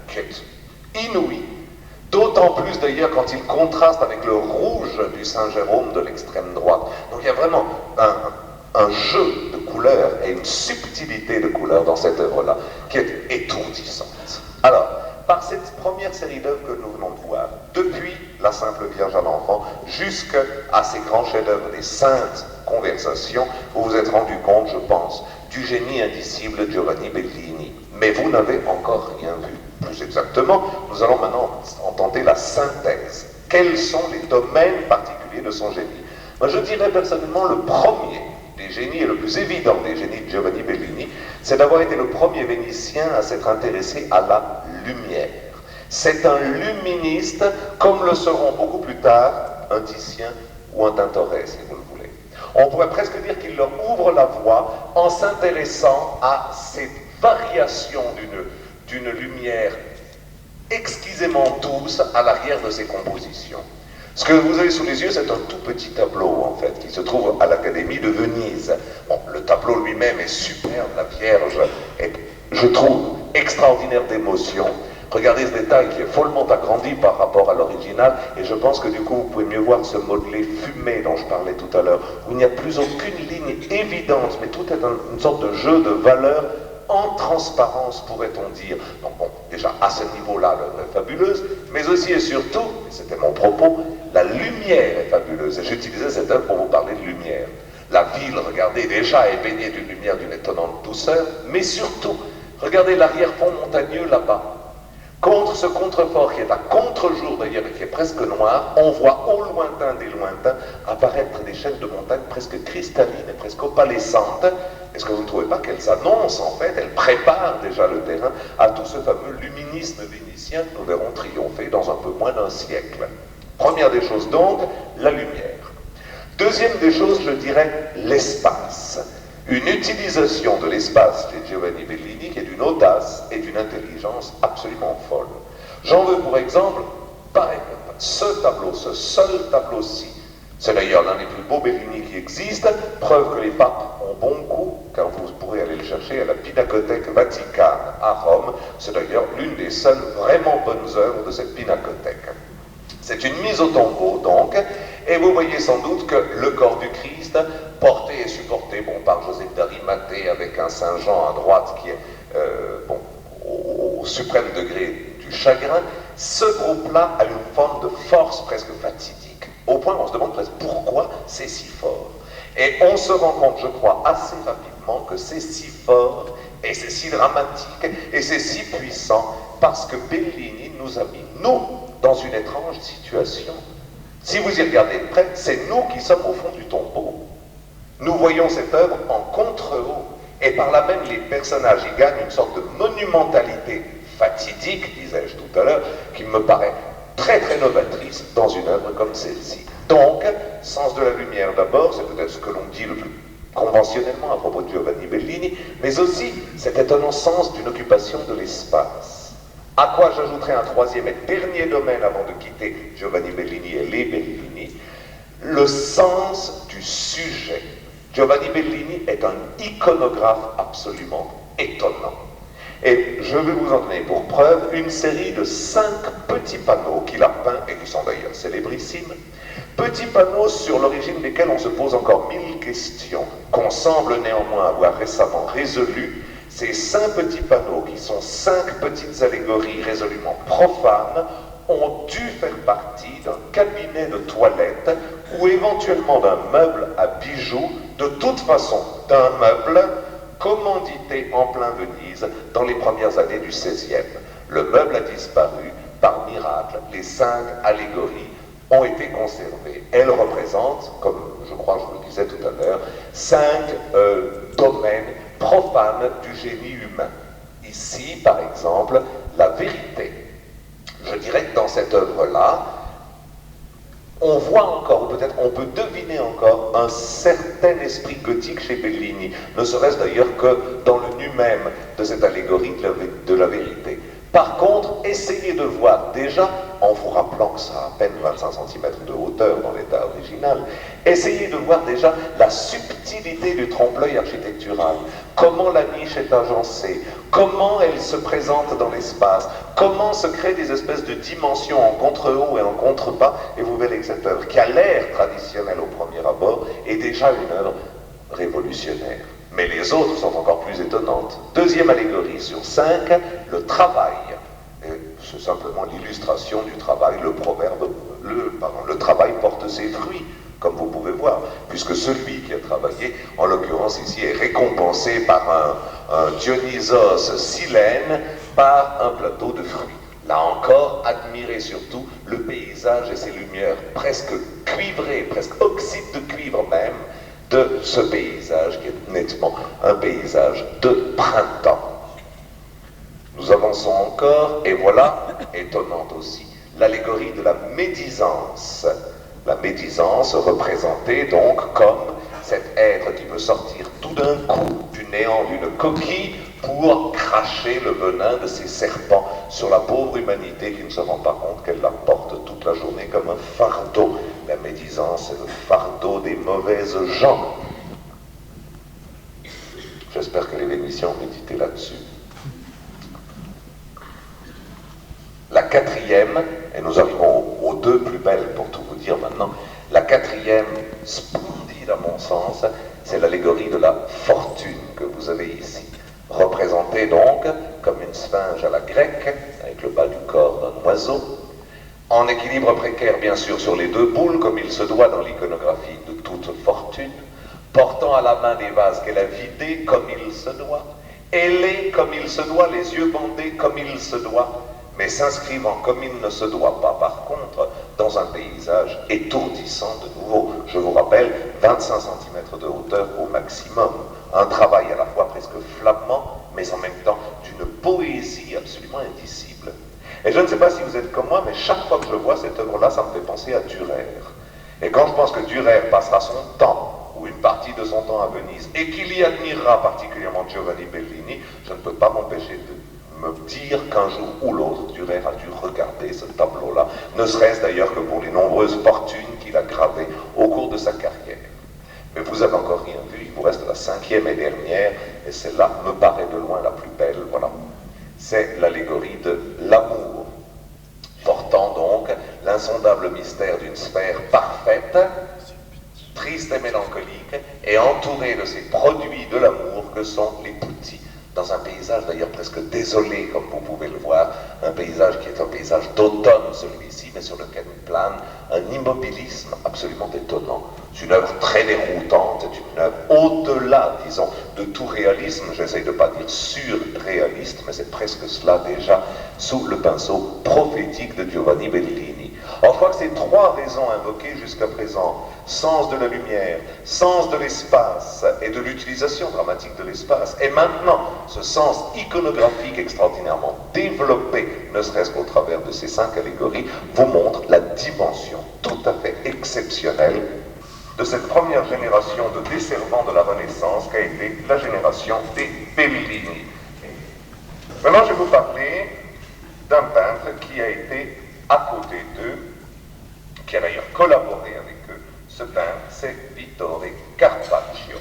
qui est inouï, d'autant plus d'ailleurs quand il contraste avec le rouge du Saint-Jérôme de l'extrême droite. Donc il y a vraiment un jeu de couleurs et une subtilité de couleurs dans cette œuvre-là qui est étourdissante. Alors, par cette première série d'œuvres que nous venons de voir, depuis la simple Vierge à l'enfant jusqu'à ces grands chefs-d'œuvre des saintes conversations, vous vous êtes rendu compte, je pense, du génie indicible de Giovanni Bellini. Mais vous n'avez encore rien vu. Plus exactement, nous allons maintenant en tenter la synthèse. Quels sont les domaines particuliers de son génie? Moi, je dirais personnellement le premier des génies et le plus évident des génies de Giovanni Bellini, c'est d'avoir été le premier Vénitien à s'être intéressé à la lumière. C'est un luministe, comme le seront beaucoup plus tard un Titien ou un Tintoret, si vous le voulez. On pourrait presque dire qu'il leur ouvre la voie en s'intéressant à ces variations d'une lumière exquisément douce à l'arrière de ses compositions. Ce que vous avez sous les yeux, c'est un tout petit tableau, en fait, qui se trouve à l'Académie de Venise. Bon, le tableau lui-même est superbe, la Vierge est, je trouve, extraordinaire d'émotion. Regardez ce détail qui est follement agrandi par rapport à l'original, et je pense que du coup, vous pouvez mieux voir ce modelé fumé dont je parlais tout à l'heure, où il n'y a plus aucune ligne évidente, mais tout est une sorte de jeu de valeurs en transparence, pourrait-on dire. Donc bon, déjà, à ce niveau-là, l'œuvre est fabuleuse, mais aussi et surtout, et c'était mon propos, la lumière est fabuleuse. Et j'utilisais cette œuvre pour vous parler de lumière. La ville, regardez, déjà est baignée d'une lumière d'une étonnante douceur, mais surtout, regardez l'arrière-fond montagneux là-bas. Contre ce contrefort qui est à contre-jour d'ailleurs et qui est presque noir, on voit au lointain des lointains apparaître des chaînes de montagne presque cristallines et presque opalescentes. Est-ce que vous ne trouvez pas qu'elles annoncent en fait, elles préparent déjà le terrain à tout ce fameux luminisme vénitien que nous verrons triompher dans un peu moins d'un siècle? Première des choses donc, la lumière. Deuxième des choses, je dirais l'espace. Une utilisation de l'espace chez Giovanni Bellini qui est d'une audace et d'une intelligence absolument folle. J'en veux pour exemple, ce tableau, ce seul tableau-ci. C'est d'ailleurs l'un des plus beaux Bellini qui existent, preuve que les papes ont bon goût, car vous pourrez aller le chercher à la Pinacothèque Vaticane à Rome. C'est d'ailleurs l'une des seules vraiment bonnes œuvres de cette pinacothèque. C'est une mise au tombeau donc, et vous voyez sans doute que le corps du Christ, porté et supporté par Joseph d'Arimathée avec un Saint Jean à droite qui est au suprême degré du chagrin, ce groupe-là a une forme de force presque fatidique, au point où on se demande presque pourquoi c'est si fort. Et on se rend compte, je crois, assez rapidement que c'est si fort, et c'est si dramatique, et c'est si puissant, parce que Bellini nous a mis, nous, dans une étrange situation. Si vous y regardez de près, c'est nous qui sommes au fond du tombeau. Nous voyons cette œuvre en contre-haut, et par là même les personnages y gagnent une sorte de monumentalité fatidique, disais-je tout à l'heure, qui me paraît très très novatrice dans une œuvre comme celle-ci. Donc, sens de la lumière d'abord, c'est peut-être ce que l'on dit le plus conventionnellement à propos de Giovanni Bellini, mais aussi cet étonnant sens d'une occupation de l'espace. À quoi j'ajouterai un troisième et dernier domaine avant de quitter Giovanni Bellini et les Bellini, le sens du sujet. Giovanni Bellini est un iconographe absolument étonnant. Et je vais vous en donner pour preuve une série de 5 petits panneaux qu'il a peints et qui sont d'ailleurs célébrissimes. Petits panneaux sur l'origine desquels on se pose encore 1000 questions, qu'on semble néanmoins avoir récemment résolues. Ces 5 petits panneaux, qui sont 5 petites allégories résolument profanes, ont dû faire partie d'un cabinet de toilette ou éventuellement d'un meuble à bijoux, de toute façon d'un meuble commandité en plein Venise dans les premières années du XVIe. Le meuble a disparu, par miracle, les 5 allégories ont été conservées. Elles représentent, comme je crois que je vous le disais tout à l'heure, 5 domaines profanes du génie humain. Ici, par exemple, la vérité. Je dirais que dans cette œuvre-là, on voit encore, ou peut-être on peut deviner encore, un certain esprit gothique chez Bellini, ne serait-ce d'ailleurs que dans le nu même de cette allégorie de la vérité. Par contre, essayez de voir déjà, en vous rappelant que ça a à peine 25 cm de hauteur dans l'état original, essayez de voir déjà la subtilité du trompe-l'œil architectural, comment la niche est agencée, comment elle se présente dans l'espace, comment se créent des espèces de dimensions en contre-haut et en contre-bas, et vous verrez que cette œuvre, qui a l'air traditionnelle au premier abord, est déjà une œuvre révolutionnaire. Mais les autres sont encore plus étonnantes. Deuxième allégorie sur 5, le travail. C'est simplement l'illustration du travail, le proverbe, le travail porte ses fruits, comme vous pouvez voir, puisque celui qui a travaillé, en l'occurrence ici, est récompensé par un Dionysos Silène, par un plateau de fruits. Là encore, admirez surtout le paysage et ses lumières presque cuivrées, presque oxyde de cuivre même, de ce paysage qui est nettement un paysage de printemps. Nous avançons encore, et voilà, étonnante aussi, l'allégorie de la médisance. La médisance représentée donc comme cet être qui peut sortir tout d'un coup du néant d'une coquille pour cracher le venin de ces serpents sur la pauvre humanité qui ne se rend pas compte qu'elle la porte toute la journée comme un fardeau. La médisance est le fardeau des mauvaises gens. J'espère que les Vénitiens ont médité là-dessus. La quatrième, et nous arrivons aux 2 plus belles pour tout vous dire maintenant, la quatrième, splendide à mon sens, c'est l'allégorie de la fortune que vous avez ici, représentée donc comme une sphinge à la grecque, avec le bas du corps d'un oiseau, en équilibre précaire bien sûr sur les 2 boules, comme il se doit dans l'iconographie de toute fortune, portant à la main des vases qu'elle a vidés comme il se doit, ailée comme il se doit, les yeux bandés comme il se doit, mais s'inscrivant comme il ne se doit pas, par contre, dans un paysage étourdissant de nouveau. Je vous rappelle, 25 cm de hauteur au maximum. Un travail à la fois presque flamand, mais en même temps d'une poésie absolument indicible. Et je ne sais pas si vous êtes comme moi, mais chaque fois que je vois cette œuvre-là, ça me fait penser à Dürer. Et quand je pense que Dürer passera son temps, ou une partie de son temps à Venise, et qu'il y admirera particulièrement Giovanni Bellini, je ne peux pas m'empêcher de me dire qu'un jour ou l'autre, Dürer a dû regarder ce tableau-là, ne serait-ce d'ailleurs que pour les nombreuses fortunes qu'il a gravées au cours de sa carrière. Mais vous avez encore rien vu, il vous reste la 5e et dernière, et celle-là me paraît de loin la plus belle, voilà. C'est l'allégorie de l'amour, portant donc l'insondable mystère d'une sphère parfaite, triste et mélancolique, et entourée de ces produits de l'amour que sont les putti, dans un paysage d'ailleurs presque désolé, comme vous pouvez le voir, un paysage qui est un paysage d'automne celui-ci, mais sur lequel plane un immobilisme absolument étonnant. C'est une œuvre très déroutante, c'est une œuvre au-delà, disons, de tout réalisme, j'essaye de ne pas dire surréaliste, mais c'est presque cela déjà, sous le pinceau prophétique de Giovanni Bellini. Or, je crois que ces 3 raisons invoquées jusqu'à présent, sens de la lumière, sens de l'espace et de l'utilisation dramatique de l'espace, et maintenant ce sens iconographique extraordinairement développé, ne serait-ce qu'au travers de ces 5 allégories, vous montrent la dimension tout à fait exceptionnelle de cette première génération de desservants de la Renaissance qu'a été la génération des Bellini. Maintenant, je vais vous parler d'un peintre qui a été à côté d'eux, qui a d'ailleurs collaboré avec eux. Ce peintre, c'est Vittore Carpaccio.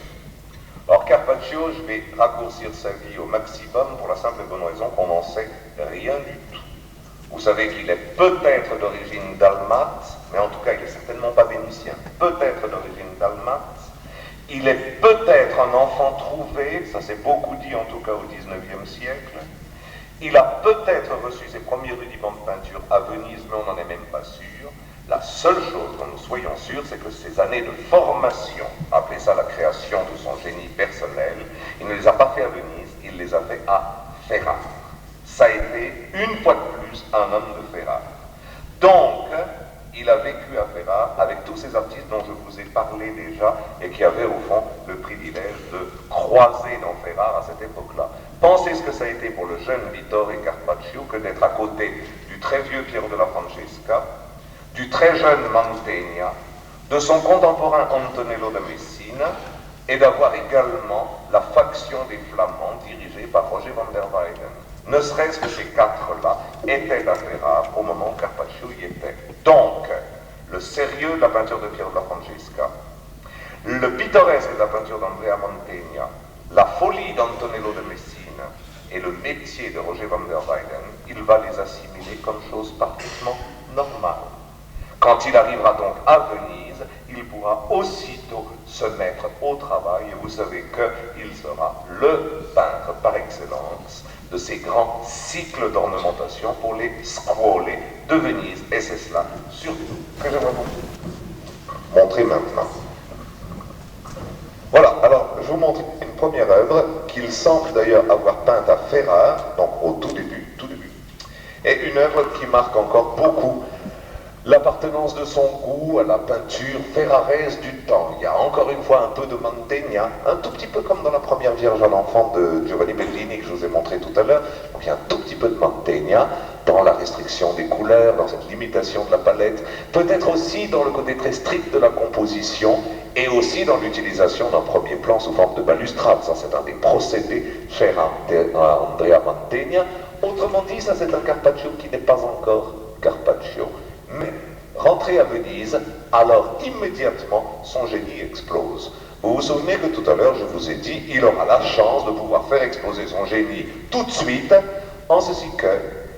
Or, Carpaccio Carpaccio, je vais raccourcir sa vie au maximum pour la simple et bonne raison qu'on n'en sait rien du tout. Vous savez qu'il est peut-être d'origine dalmate, mais en tout cas il n'est certainement pas vénitien, peut-être d'origine dalmate. Il est peut-être un enfant trouvé, ça s'est beaucoup dit en tout cas au XIXe siècle. Il a peut-être reçu ses premiers rudiments de peinture à Venise, mais on n'en est même pas sûr. La seule chose dont nous soyons sûrs, c'est que ces années de formation, appelez ça la création de son génie personnel, il ne les a pas fait à Venise, il les a fait à Ferrare. Ça a été, une fois de plus, un homme de Ferrare. Donc, il a vécu à Ferrare avec tous ces artistes dont je vous ai parlé déjà et qui avaient au fond le privilège de croiser dans Ferrare à cette époque-là. Pensez ce que ça a été pour le jeune Vittore Carpaccio que d'être à côté du très vieux Piero della Francesca, du très jeune Mantegna, de son contemporain Antonello da Messina et d'avoir également la faction des Flamands dirigée par Roger van der Weyden. Ne serait-ce que ces quatre-là étaient à Ferrare au moment où Carpaccio y était. Donc, le sérieux de la peinture de Piero della Francesca, le pittoresque de la peinture d'Andrea Mantegna, la folie d'Antonello de Messina et le métier de Roger van der Weyden, il va les assimiler comme chose parfaitement normale. Quand il arrivera donc à Venise, il pourra aussitôt se mettre au travail et vous savez qu'il sera le peintre par excellence de ces grands cycles d'ornementation pour les scuole de Venise, et c'est cela surtout que j'aimerais vous montrer maintenant. Voilà, alors je vous montre une première œuvre qu'il semble d'ailleurs avoir peinte à Ferrare, donc au tout début, et une œuvre qui marque encore beaucoup l'appartenance de son goût à la peinture ferraraise du temps. Il y a encore une fois un peu de Mantegna, un tout petit peu comme dans la première Vierge à l'enfant de Giovanni Bellini que je vous ai montré tout à l'heure. Donc il y a un tout petit peu de Mantegna dans la restriction des couleurs, dans cette limitation de la palette, peut-être aussi dans le côté très strict de la composition et aussi dans l'utilisation d'un premier plan sous forme de balustrade. Ça c'est un des procédés chers à Andrea Mantegna. Autrement dit, ça c'est un Carpaccio qui n'est pas encore Carpaccio. Mais, rentré à Venise, alors immédiatement, son génie explose. Vous vous souvenez que tout à l'heure, je vous ai dit, il aura la chance de pouvoir faire exploser son génie tout de suite, en ceci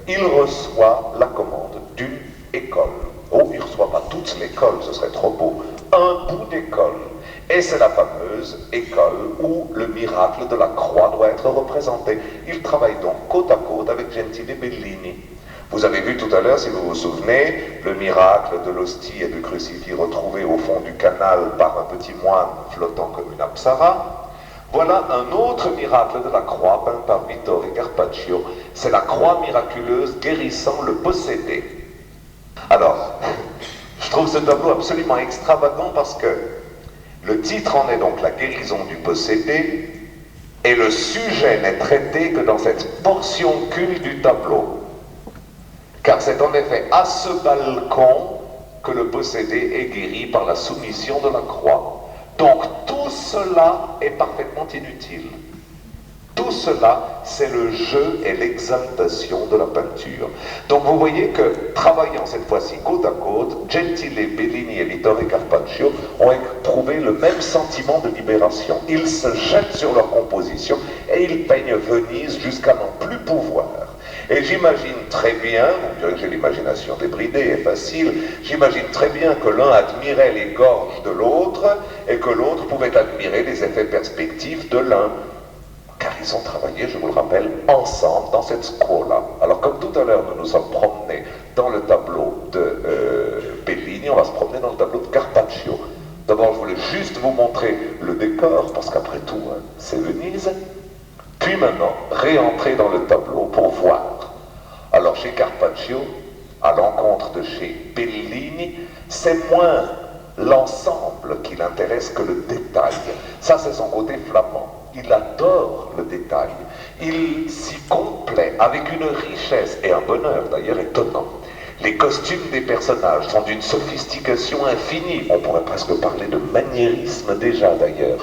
qu'il reçoit la commande d'une école. Oh, il ne reçoit pas toute l'école, ce serait trop beau. Un bout d'école. Et c'est la fameuse école où le miracle de la croix doit être représenté. Il travaille donc côte à côte avec Gentile Bellini. Vous avez vu tout à l'heure, si vous vous souvenez, le miracle de l'hostie et du crucifix retrouvé au fond du canal par un petit moine flottant comme une apsara. Voilà un autre miracle de la croix peint par Vittore Carpaccio. C'est la croix miraculeuse guérissant le possédé. Alors, je trouve ce tableau absolument extravagant parce que le titre en est donc la guérison du possédé et le sujet n'est traité que dans cette portion culte du tableau. Car c'est en effet à ce balcon que le possédé est guéri par la soumission de la croix. Donc tout cela est parfaitement inutile. Tout cela, c'est le jeu et l'exaltation de la peinture. Donc vous voyez que, travaillant cette fois-ci côte à côte, Gentile, Bellini et Vittore Carpaccio ont éprouvé le même sentiment de libération. Ils se jettent sur leur composition et ils peignent Venise jusqu'à n'en plus pouvoir. Et j'imagine très bien, vous direz que j'ai l'imagination débridée et facile, j'imagine très bien que l'un admirait les gorges de l'autre et que l'autre pouvait admirer les effets perspectifs de l'un. Car ils ont travaillé, je vous le rappelle, ensemble dans cette scuola. Alors comme tout à l'heure nous nous sommes promenés dans le tableau de Bellini, on va se promener dans le tableau de Carpaccio. D'abord je voulais juste vous montrer le décor, parce qu'après tout c'est Venise. Puis maintenant, réentrer dans le tableau pour voir. Alors chez Carpaccio, à l'encontre de chez Bellini, c'est moins l'ensemble qui l'intéresse que le détail. Ça, c'est son côté flamand. Il adore le détail. Il s'y complaît avec une richesse et un bonheur d'ailleurs étonnant. Les costumes des personnages sont d'une sophistication infinie. On pourrait presque parler de maniérisme déjà d'ailleurs.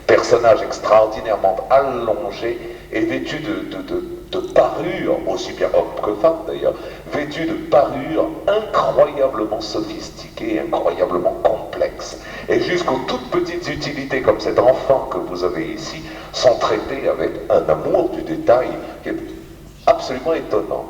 Personnages extraordinairement allongés et vêtus de parures, aussi bien hommes que femmes d'ailleurs, vêtus de parures incroyablement sophistiquées, incroyablement complexes. Et jusqu'aux toutes petites utilités comme cet enfant que vous avez ici, sont traités avec un amour du détail qui est absolument étonnant.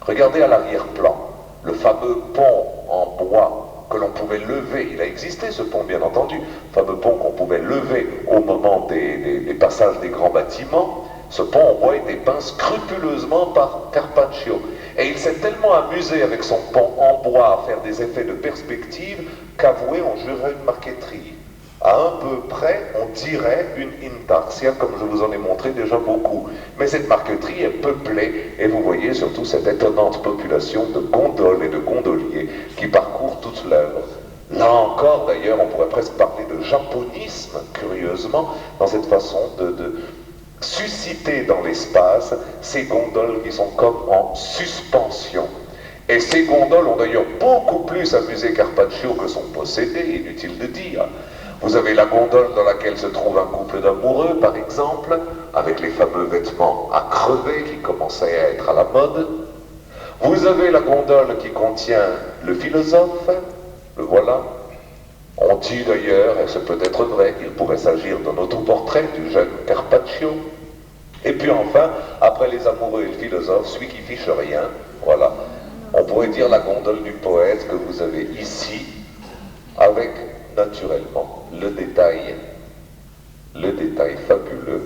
Regardez à l'arrière-plan, le fameux pont en bois que l'on pouvait lever. Il a existé ce pont, bien entendu, le fameux pont qu'on pouvait lever au moment des passages des grands bâtiments. Ce pont en bois était peint scrupuleusement par Carpaccio. Et il s'est tellement amusé avec son pont en bois à faire des effets de perspective qu'avoué, on jurait une marqueterie. À un peu près, on dirait une intarsia, comme je vous en ai montré déjà beaucoup. Mais cette marqueterie est peuplée, et vous voyez surtout cette étonnante population de gondoles et de gondoliers qui parcourent toute l'œuvre. Là encore, d'ailleurs, on pourrait presque parler de japonisme, curieusement, dans cette façon de susciter dans l'espace ces gondoles qui sont comme en suspension. Et ces gondoles ont d'ailleurs beaucoup plus amusé Carpaccio que son possédé, inutile de dire. Vous avez la gondole dans laquelle se trouve un couple d'amoureux, par exemple, avec les fameux vêtements à crever qui commençaient à être à la mode. Vous avez la gondole qui contient le philosophe, le voilà. On dit d'ailleurs, et c'est peut-être vrai, qu'il pourrait s'agir d'un autoportrait du jeune Carpaccio. Et puis enfin, après les amoureux et le philosophe, celui qui fiche rien, voilà. On pourrait dire la gondole du poète que vous avez ici, avec naturellement le détail fabuleux.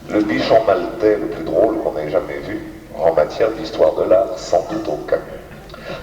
Le bichon maltais le plus drôle qu'on ait jamais vu en matière d'histoire de l'art, sans doute aucun.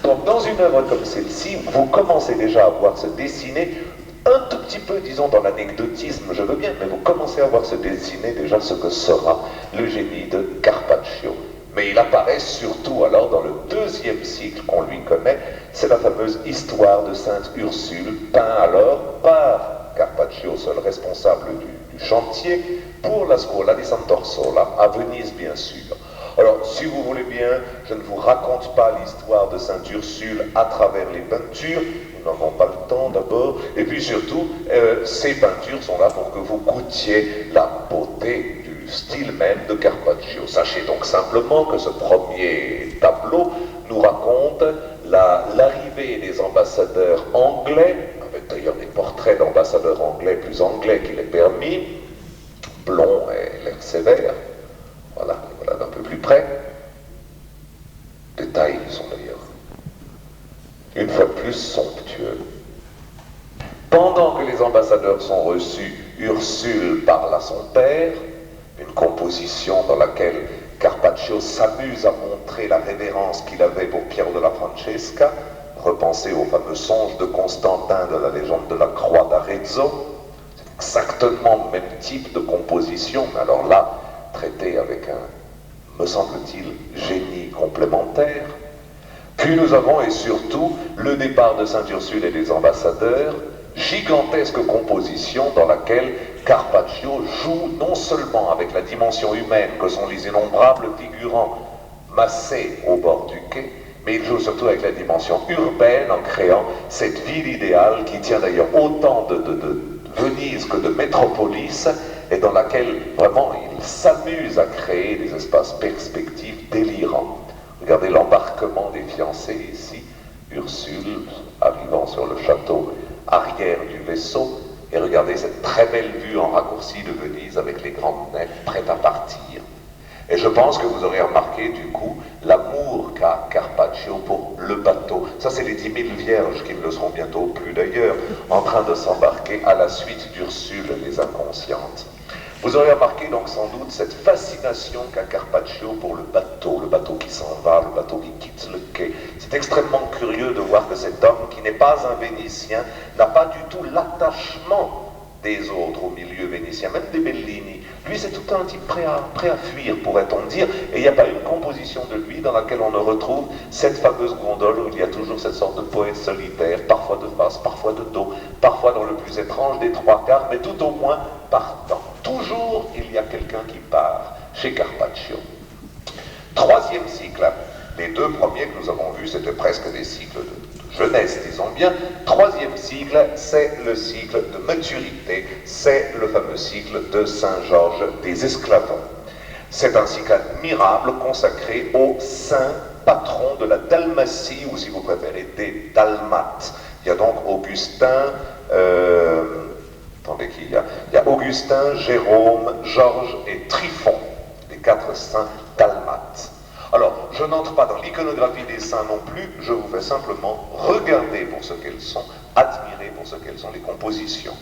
Donc dans une œuvre comme celle-ci, vous commencez déjà à voir se dessiner un tout petit peu, disons dans l'anecdotisme, je veux bien, mais vous commencez à voir se dessiner déjà ce que sera le génie de Carpaccio. Mais il apparaît surtout alors dans le deuxième cycle qu'on lui connaît, c'est la fameuse histoire de Sainte Ursule, peint alors par Carpaccio, seul responsable du chantier, pour la Scuola di Sant'Orsola, à Venise bien sûr. Alors, si vous voulez bien, je ne vous raconte pas l'histoire de Sainte Ursule à travers les peintures, nous n'avons pas le temps d'abord, et puis surtout, ces peintures sont là pour que vous goûtiez la beauté du style même de Carpaccio. Sachez donc simplement que ce premier tableau nous raconte l'arrivée des ambassadeurs anglais, avec d'ailleurs des portraits d'ambassadeurs anglais plus anglais qu'il est permis, blond et l'air sévère. Voilà d'un peu plus près. Détails qui sont d'ailleurs une fois de plus somptueux. Pendant que les ambassadeurs sont reçus, Ursule parle à son père, une composition dans laquelle Carpaccio s'amuse à montrer la révérence qu'il avait pour Piero della Francesca, repensez au fameux songe de Constantin de la légende de la croix d'Arezzo. C'est exactement le même type de composition, mais alors là, traité avec un, me semble-t-il, génie complémentaire. Puis nous avons, et surtout, le départ de Sainte Ursule et des ambassadeurs, gigantesque composition dans laquelle Carpaccio joue non seulement avec la dimension humaine que sont les innombrables figurants massés au bord du quai, mais il joue surtout avec la dimension urbaine en créant cette ville idéale qui tient d'ailleurs autant de Venise que de métropolis, et dans laquelle vraiment il s'amuse à créer des espaces perspectives délirants. Regardez l'embarquement des fiancés ici, Ursule arrivant sur le château arrière du vaisseau, et regardez cette très belle vue en raccourci de Venise avec les grandes nefs prêtes à partir. Et je pense que vous aurez remarqué du coup l'amour qu'a Carpaccio pour le bateau. Ça c'est les 10 000 vierges qui ne le seront bientôt plus d'ailleurs, en train de s'embarquer à la suite d'Ursule les inconscientes. Vous aurez remarqué donc sans doute cette fascination qu'a Carpaccio pour le bateau qui s'en va, le bateau qui quitte le quai. C'est extrêmement curieux de voir que cet homme, qui n'est pas un Vénitien, n'a pas du tout l'attachement des autres au milieu vénitien, même des Bellini. Lui, c'est tout un type prêt à fuir, pourrait-on dire, et il n'y a pas une composition de lui dans laquelle on ne retrouve cette fameuse gondole où il y a toujours cette sorte de poète solitaire, parfois de face, parfois de dos, parfois dans le plus étrange des trois quarts, mais tout au moins partant. Toujours, il y a quelqu'un qui part, chez Carpaccio. Troisième cycle, les deux premiers que nous avons vus, c'était presque des cycles de jeunesse, disons bien. Troisième cycle, c'est le cycle de maturité, c'est le fameux cycle de Saint-Georges des Esclavons. C'est un cycle admirable consacré au saint patron de la Dalmatie, ou si vous préférez, des Dalmates. Il y a donc Augustin, Attendez, qui il y a? Il y a Augustin, Jérôme, Georges et Tryphon, les 4 saints dalmates. Alors, je n'entre pas dans l'iconographie des saints non plus, je vous fais simplement regarder pour ce qu'elles sont, admirer pour ce qu'elles sont les compositions.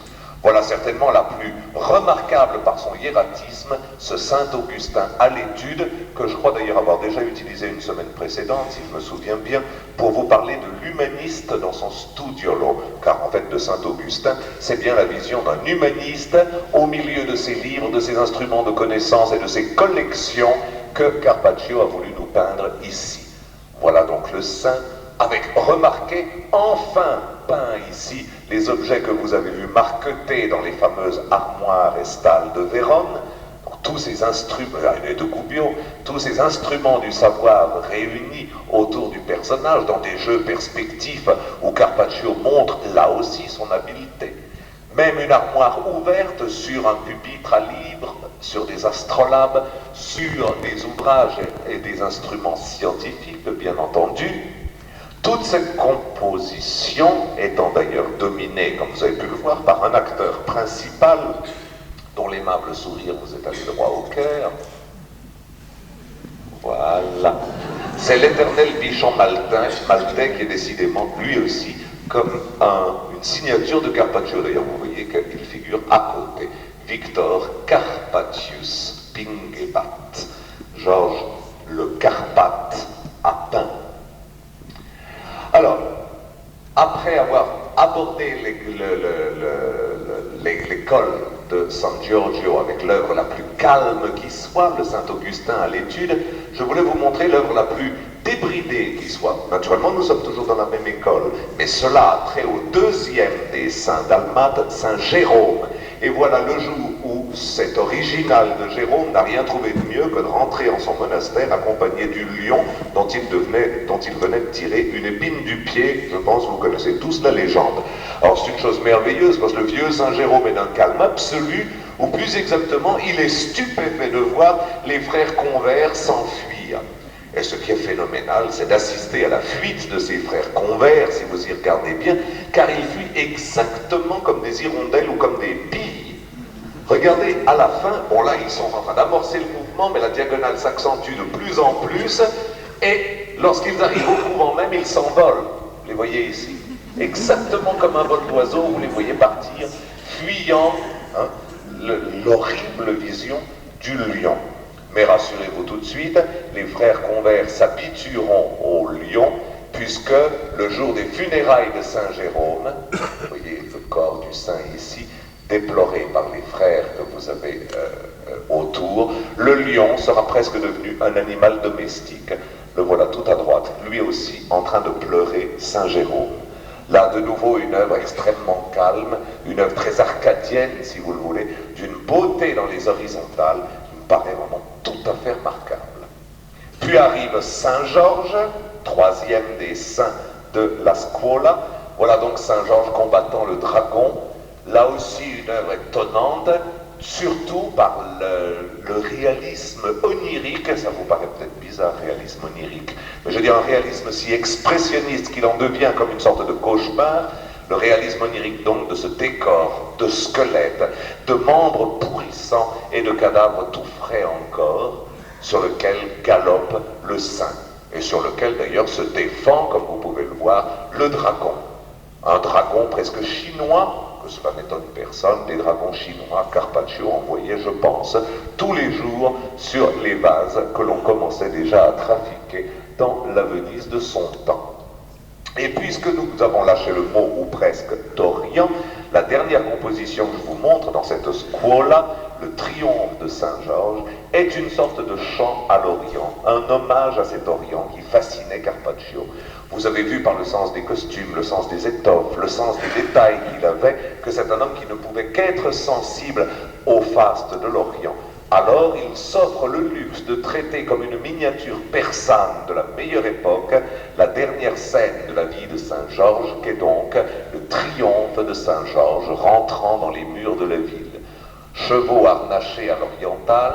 Voilà certainement la plus remarquable par son hiératisme, ce saint Augustin à l'étude, que je crois d'ailleurs avoir déjà utilisé une semaine précédente, si je me souviens bien, pour vous parler de l'humaniste dans son studiolo, car en fait de saint Augustin, c'est bien la vision d'un humaniste au milieu de ses livres, de ses instruments de connaissance et de ses collections que Carpaccio a voulu nous peindre ici. Voilà donc le saint avec, remarquez, enfin peint ici les objets que vous avez vus marquetés dans les fameuses armoires et stalles de Vérone, donc tous ces instruments, et de Gubbio, tous ces instruments du savoir réunis autour du personnage dans des jeux perspectifs où Carpaccio montre là aussi son habileté. Même une armoire ouverte sur un pupitre à livres, sur des astrolabes, sur des ouvrages et des instruments scientifiques, bien entendu. Toute cette composition étant d'ailleurs dominée, comme vous avez pu le voir, par un acteur principal, dont l'aimable sourire vous est allé droit au cœur. Voilà. C'est l'éternel bichon maltais qui est décidément, lui aussi, comme une signature de Carpaccio. D'ailleurs, vous voyez qu'il figure à côté. Victor Carpatius Pingebat. Georges le Carpathe a peint. Alors, après avoir abordé l'école de San Giorgio avec l'œuvre la plus calme qui soit, le Saint-Augustin à l'étude, je voulais vous montrer l'œuvre la plus débridée qui soit. Naturellement, nous sommes toujours dans la même école, mais cela a trait au deuxième des saints dalmates, Saint Jérôme. Et voilà le jour où cet original de Jérôme n'a rien trouvé de mieux que de rentrer en son monastère accompagné du lion dont il venait de tirer une épine du pied. Je pense que vous connaissez tous la légende. Alors c'est une chose merveilleuse parce que le vieux Saint Jérôme est d'un calme absolu, ou plus exactement, il est stupéfait de voir les frères convers s'enfuir. Et ce qui est phénoménal, c'est d'assister à la fuite de ces frères convers, si vous y regardez bien, car ils fuient exactement comme des hirondelles ou comme des billes. Regardez, à la fin, bon là, ils sont en train d'amorcer le mouvement, mais la diagonale s'accentue de plus en plus, et lorsqu'ils arrivent au couvent même, ils s'envolent. Vous les voyez ici. Exactement comme un vol d'oiseau, vous les voyez partir, fuyant l'horrible vision du lion. Mais rassurez-vous tout de suite, les frères convers s'habitueront au lion, puisque le jour des funérailles de Saint Jérôme, vous voyez le corps du saint ici, déploré par les frères que vous avez autour, le lion sera presque devenu un animal domestique. Le voilà tout à droite, lui aussi en train de pleurer Saint Jérôme. Là, de nouveau, une œuvre extrêmement calme, une œuvre très arcadienne, si vous le voulez, d'une beauté dans les horizontales, qui me paraît vraiment tout à fait remarquable. Puis arrive Saint Georges, troisième des saints de la Scuola. Voilà donc Saint Georges combattant le dragon. Là aussi, une œuvre étonnante, surtout par le réalisme onirique. Ça vous paraît peut-être bizarre, réalisme onirique, mais je veux dire un réalisme si expressionniste qu'il en devient comme une sorte de cauchemar. Le réalisme onirique donc de ce décor de squelettes, de membres pourrissants et de cadavres tout frais encore, sur lequel galope le saint, et sur lequel d'ailleurs se défend, comme vous pouvez le voir, le dragon. Un dragon presque chinois, que cela n'étonne personne, des dragons chinois, Carpaccio envoyait, je pense, tous les jours sur les vases que l'on commençait déjà à trafiquer dans la Venise de son temps. Et puisque nous avons lâché le mot, ou presque, d'Orient, la dernière composition que je vous montre dans cette Scuola, le triomphe de Saint-Georges, est une sorte de chant à l'Orient, un hommage à cet Orient qui fascinait Carpaccio. Vous avez vu par le sens des costumes, le sens des étoffes, le sens des détails qu'il avait, que c'est un homme qui ne pouvait qu'être sensible au faste de l'Orient. Alors il s'offre le luxe de traiter comme une miniature persane de la meilleure époque la dernière scène de la vie de Saint-Georges, qui est donc le triomphe de Saint-Georges rentrant dans les murs de la ville. Chevaux harnachés à l'oriental,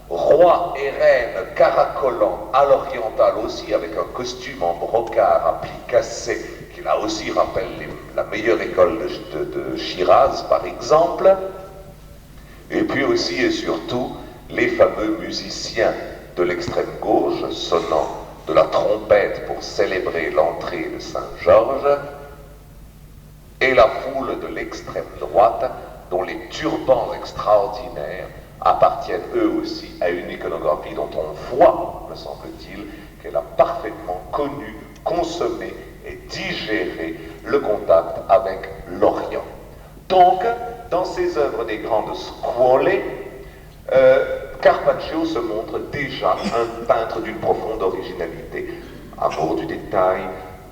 roi et reine caracolant à l'oriental aussi, avec un costume en brocart à plis cassés qui là aussi rappelle la meilleure école de Shiraz, par exemple, et puis aussi et surtout les fameux musiciens de l'extrême gauche sonnant de la trompette pour célébrer l'entrée de Saint-Georges, et la foule de l'extrême droite, dont les turbans extraordinaires appartiennent eux aussi à une iconographie dont on voit, me semble-t-il, qu'elle a parfaitement connu, consommé et digéré le contact avec l'Orient. Donc, dans ses œuvres des grandes scuole, Carpaccio se montre déjà un peintre d'une profonde originalité, amour du détail,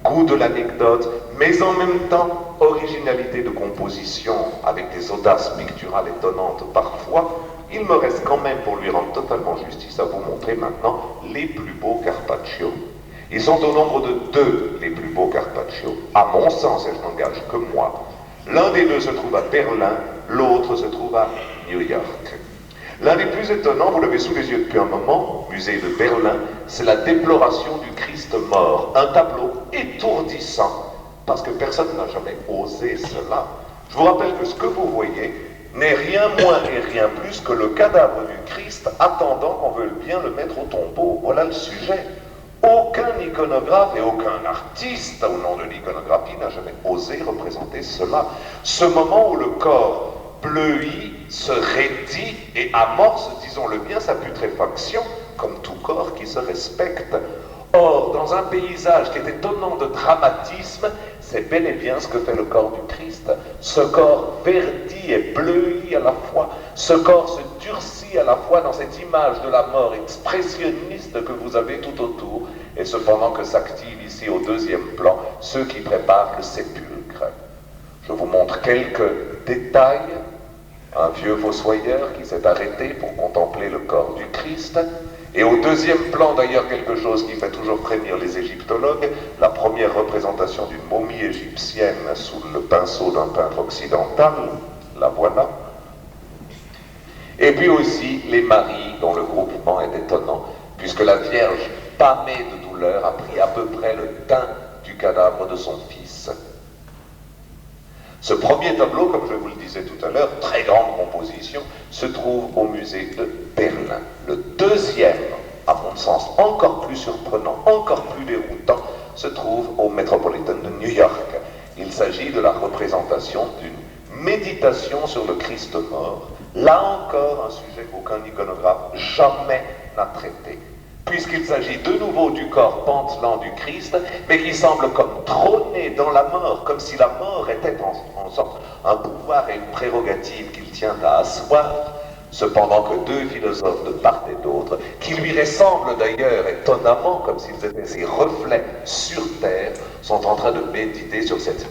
goût de l'anecdote, mais en même temps originalité de composition avec des audaces picturales étonnantes parfois. Il me reste quand même, pour lui rendre totalement justice, à vous montrer maintenant les plus beaux Carpaccio. Ils sont au nombre de 2, les plus beaux Carpaccio, à mon sens, et je n'engage que moi. L'un des 2 se trouve à Berlin, l'autre se trouve à New York. L'un des plus étonnants, vous l'avez sous les yeux depuis un moment, musée de Berlin, c'est la déploration du Christ mort. Un tableau étourdissant, parce que personne n'a jamais osé cela. Je vous rappelle que ce que vous voyez n'est rien moins et rien plus que le cadavre du Christ attendant qu'on veuille bien le mettre au tombeau. Voilà le sujet. Aucun iconographe et aucun artiste, au nom de l'iconographie, n'a jamais osé représenter cela. Ce moment où le corps bleuit, se raidit et amorce, disons-le bien, sa putréfaction, comme tout corps qui se respecte. Or, dans un paysage qui est étonnant de dramatisme, c'est bel et bien ce que fait le corps du Christ. Ce corps verdit et bleuit à la fois, ce corps se durcit à la fois dans cette image de la mort expressionniste que vous avez tout autour, et cependant que s'activent ici au deuxième plan ceux qui préparent le sépulcre. Je vous montre quelques détails. Un vieux fossoyeur qui s'est arrêté pour contempler le corps du Christ. Et au deuxième plan, d'ailleurs, quelque chose qui fait toujours frémir les égyptologues, la première représentation d'une momie égyptienne sous le pinceau d'un peintre occidental, la voilà. Et puis aussi les maris, dont le groupement est étonnant, puisque la Vierge, pâmée de douleur, a pris à peu près le teint du cadavre de son fils. Ce premier tableau, comme je vous le disais tout à l'heure, très grande composition, se trouve au musée de Berlin. Le deuxième, à mon sens, encore plus surprenant, encore plus déroutant, se trouve au Metropolitan de New York. Il s'agit de la représentation d'une méditation sur le Christ mort. Là encore, un sujet qu'aucun iconographe jamais n'a traité, puisqu'il s'agit de nouveau du corps pantelant du Christ, mais qui semble comme trôner dans la mort, comme si la mort était en sorte un pouvoir et une prérogative qu'il tient à asseoir, cependant que 2 philosophes de part et d'autre, qui lui ressemblent d'ailleurs étonnamment, comme s'ils étaient ses reflets sur terre, sont en train de méditer sur cette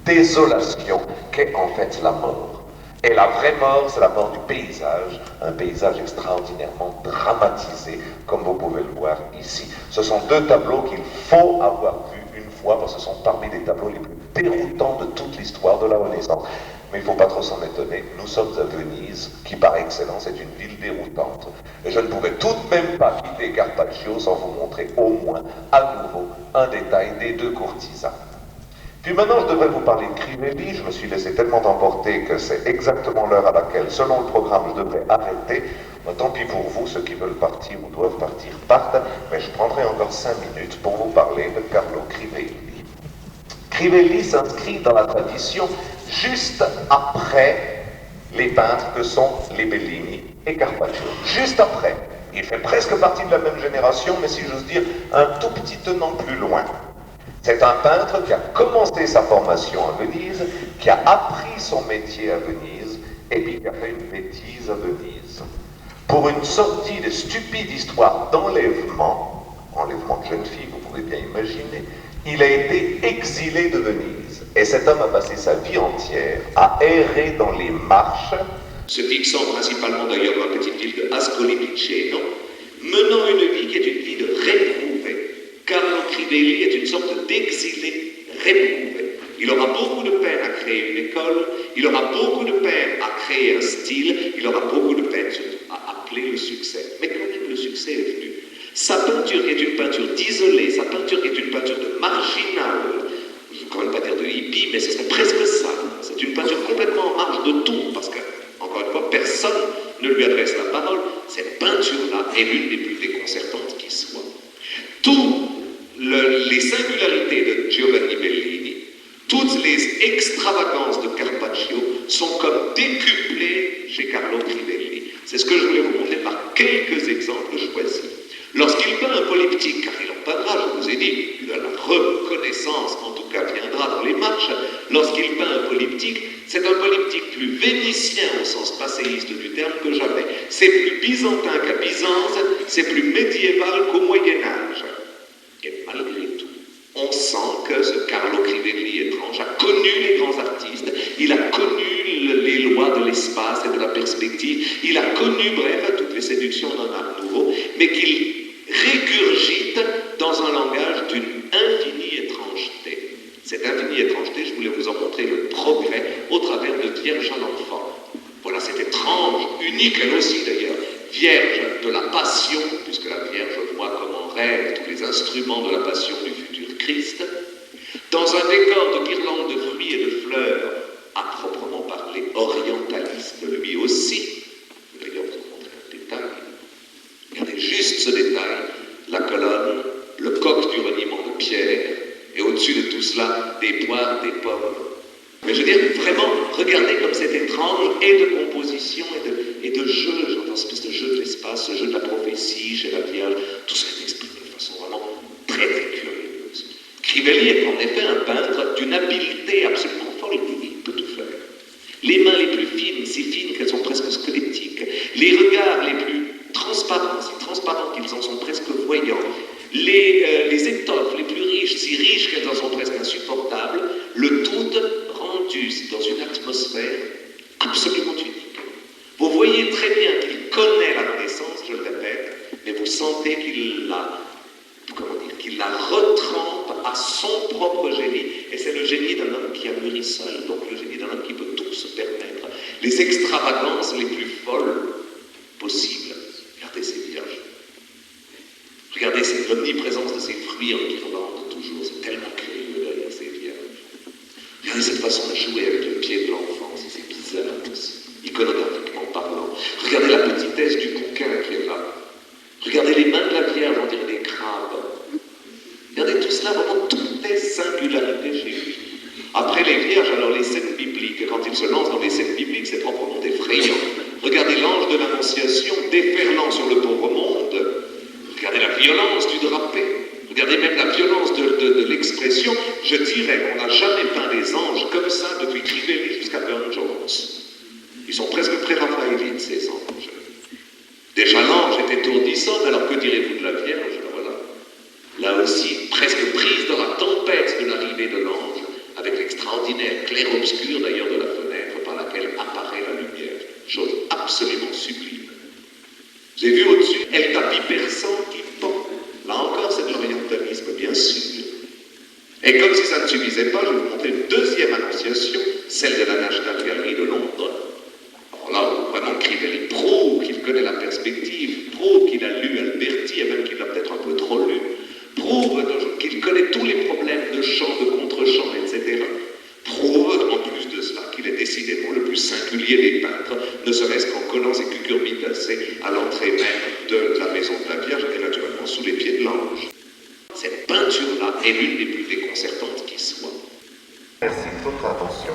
désolation qu'est en fait la mort. Et la vraie mort, c'est la mort du paysage, un paysage extraordinairement dramatisé, comme vous pouvez le voir ici. Ce sont 2 tableaux qu'il faut avoir vus une fois, parce que ce sont parmi les tableaux les plus déroutants de toute l'histoire de la Renaissance. Mais il ne faut pas trop s'en étonner, nous sommes à Venise, qui par excellence est une ville déroutante. Et je ne pouvais tout de même pas quitter Carpaccio sans vous montrer au moins, à nouveau, un détail des 2 courtisans. Puis maintenant, je devrais vous parler de Crivelli. Je me suis laissé tellement emporter que c'est exactement l'heure à laquelle, selon le programme, je devrais arrêter. Tant pis pour vous, ceux qui veulent partir ou doivent partir partent, mais je prendrai encore 5 minutes pour vous parler de Carlo Crivelli. Crivelli s'inscrit dans la tradition juste après les peintres que sont les Bellini et Carpaccio. Juste après. Il fait presque partie de la même génération, mais si j'ose dire, un tout petit tenant plus loin. C'est un peintre qui a commencé sa formation à Venise, qui a appris son métier à Venise, et puis qui a fait une bêtise à Venise. Pour une sortie de stupide histoire d'enlèvement, enlèvement de jeune fille, vous pouvez bien imaginer, il a été exilé de Venise. Et cet homme a passé sa vie entière à errer dans les marches, se fixant principalement d'ailleurs dans la petite ville de Ascoli Piceno, menant une vie qui est une vie de réprouvé. Carlo Crivelli est une sorte d'exilé réprouvé. Il aura beaucoup de peine à créer une école, il aura beaucoup de peine à créer un style, il aura beaucoup de peine à appeler le succès. Mais quand même, le succès est venu. Sa peinture est une peinture d'isolé, sa peinture est une peinture de marginal, je ne veux quand même pas dire de hippie, mais ce serait presque ça. C'est une peinture complètement en marge de tout, parce que, encore une fois, personne ne lui adresse la parole. Cette peinture-là est l'une des plus déconcertantes qui soit. Toutes les singularités de Giovanni Bellini, toutes les extravagances de Carpaccio sont comme décuplées chez Carlo Crivelli. C'est ce que je voulais vous montrer par quelques exemples choisis. Lorsqu'il peint un polyptyque, car il en peindra, je vous ai dit, la reconnaissance en tout cas viendra dans les matchs, lorsqu'il peint un polyptyque, c'est un polyptyque plus vénitien au sens passéiste du terme que jamais. C'est plus byzantin qu'à Byzance, c'est plus médiéval qu'au Moyen-Âge. Et malgré tout, on sent que ce Carlo Crivelli étrange a connu les grands artistes, il a connu les lois de l'espace et de la perspective, il a connu, bref, toutes les séductions d'un art nouveau, mais qu'il régurgite dans un langage d'une infinie étrangeté. Cette infinie étrangeté, je voulais vous en montrer le progrès au travers de Vierge à l'enfant. Voilà cette étrange, unique elle aussi d'ailleurs, Vierge de la Passion, puisque la Vierge voit comme en rêve tous les instruments de la Passion du futur Christ, dans un décor de guirlandes de fruits et de fleurs, à proprement parler orientaliste lui aussi. D'ailleurs, vous vous montrer un détail. Regardez juste ce détail, la colonne, le coq du reniement de pierre, et au-dessus de tout cela, des poires, des pommes. Mais je veux dire, vraiment, regardez comme c'est étrange, et de composition, et de jeu, j'entends cette espèce de jeu de l'espace, ce jeu de la prophétie chez la Vierge, tout ça est exprimé de façon vraiment très, très curieuse. Crivelli est en effet un peintre d'une habileté absolument folle, il peut tout faire. Les mains les plus fines, si fines qu'elles sont presque squelettiques, les regards les plus transparents, si transparents qu'ils en sont presque voyants, les étoffes les plus riches, si riches qu'elles en sont presque insupportables, le tout rendu dans une atmosphère absolument unique. Vous voyez très bien qu'il connaît la Renaissance, je le répète, mais vous sentez qu'il la retrempe à son propre génie, et c'est le génie d'un homme qui a mûri seul, donc le génie d'un homme qui peut tout se permettre. Les extravagances les plus folles possibles. Regardez ces vierges. Regardez l'omniprésence de ces fruits en guirlande toujours, c'est tellement curieux derrière ces vierges. Regardez cette façon de jouer avec le pied de l'enfant, c'est bizarre aussi, iconographiquement parlant. Regardez la petitesse du coquin qui est là. Regardez les mains de la Vierge, on dirait des crabes. Regardez tout cela, vraiment toutes les singularités chez lui. Après les Vierges, alors les scènes bibliques. Et quand il se lance dans les scènes bibliques, c'est proprement effrayant. Regardez l'ange de l'Annonciation déferlant sur le pauvre monde. Regardez la violence du drapé. Regardez même la violence de l'expression. Je dirais qu'on n'a jamais peint des anges comme ça depuis Crivelli jusqu'à Burne-Jones. Ils sont presque pré-raphaélites, ces anges. Déjà l'ange est étourdissant, alors que direz-vous de la Vierge? Voilà. Là aussi, presque prise dans la tempête de l'arrivée de l'ange, avec l'extraordinaire clair-obscur d'ailleurs de la fenêtre par laquelle apparaît la lumière. Chose absolument sublime. Vous avez vu au-dessus, El tapis persan qui pend. Là encore, c'est de l'orientalisme, bien sûr. Et comme si ça ne suffisait pas, je vais vous montrer une deuxième annonciation, celle de la National Gallery de Londres. Alors là, vraiment, Crivelli prouve qu'il connaît la perspective, prouve qu'il a lu Alberti, et même qu'il l'a peut-être un peu trop lu, prouve qu'il connaît tous les problèmes de chant, de contre-chant, etc. Prouve, en plus de cela, qu'il est décidément le plus singulier des peintres, ne serait-ce qu'en collant ses cucurbitacées à l'entrée même de la maison de la Vierge, et naturellement sous les pieds de l'ange. Cette peinture-là est l'une des plus déconcertantes qui soit. Merci de votre attention.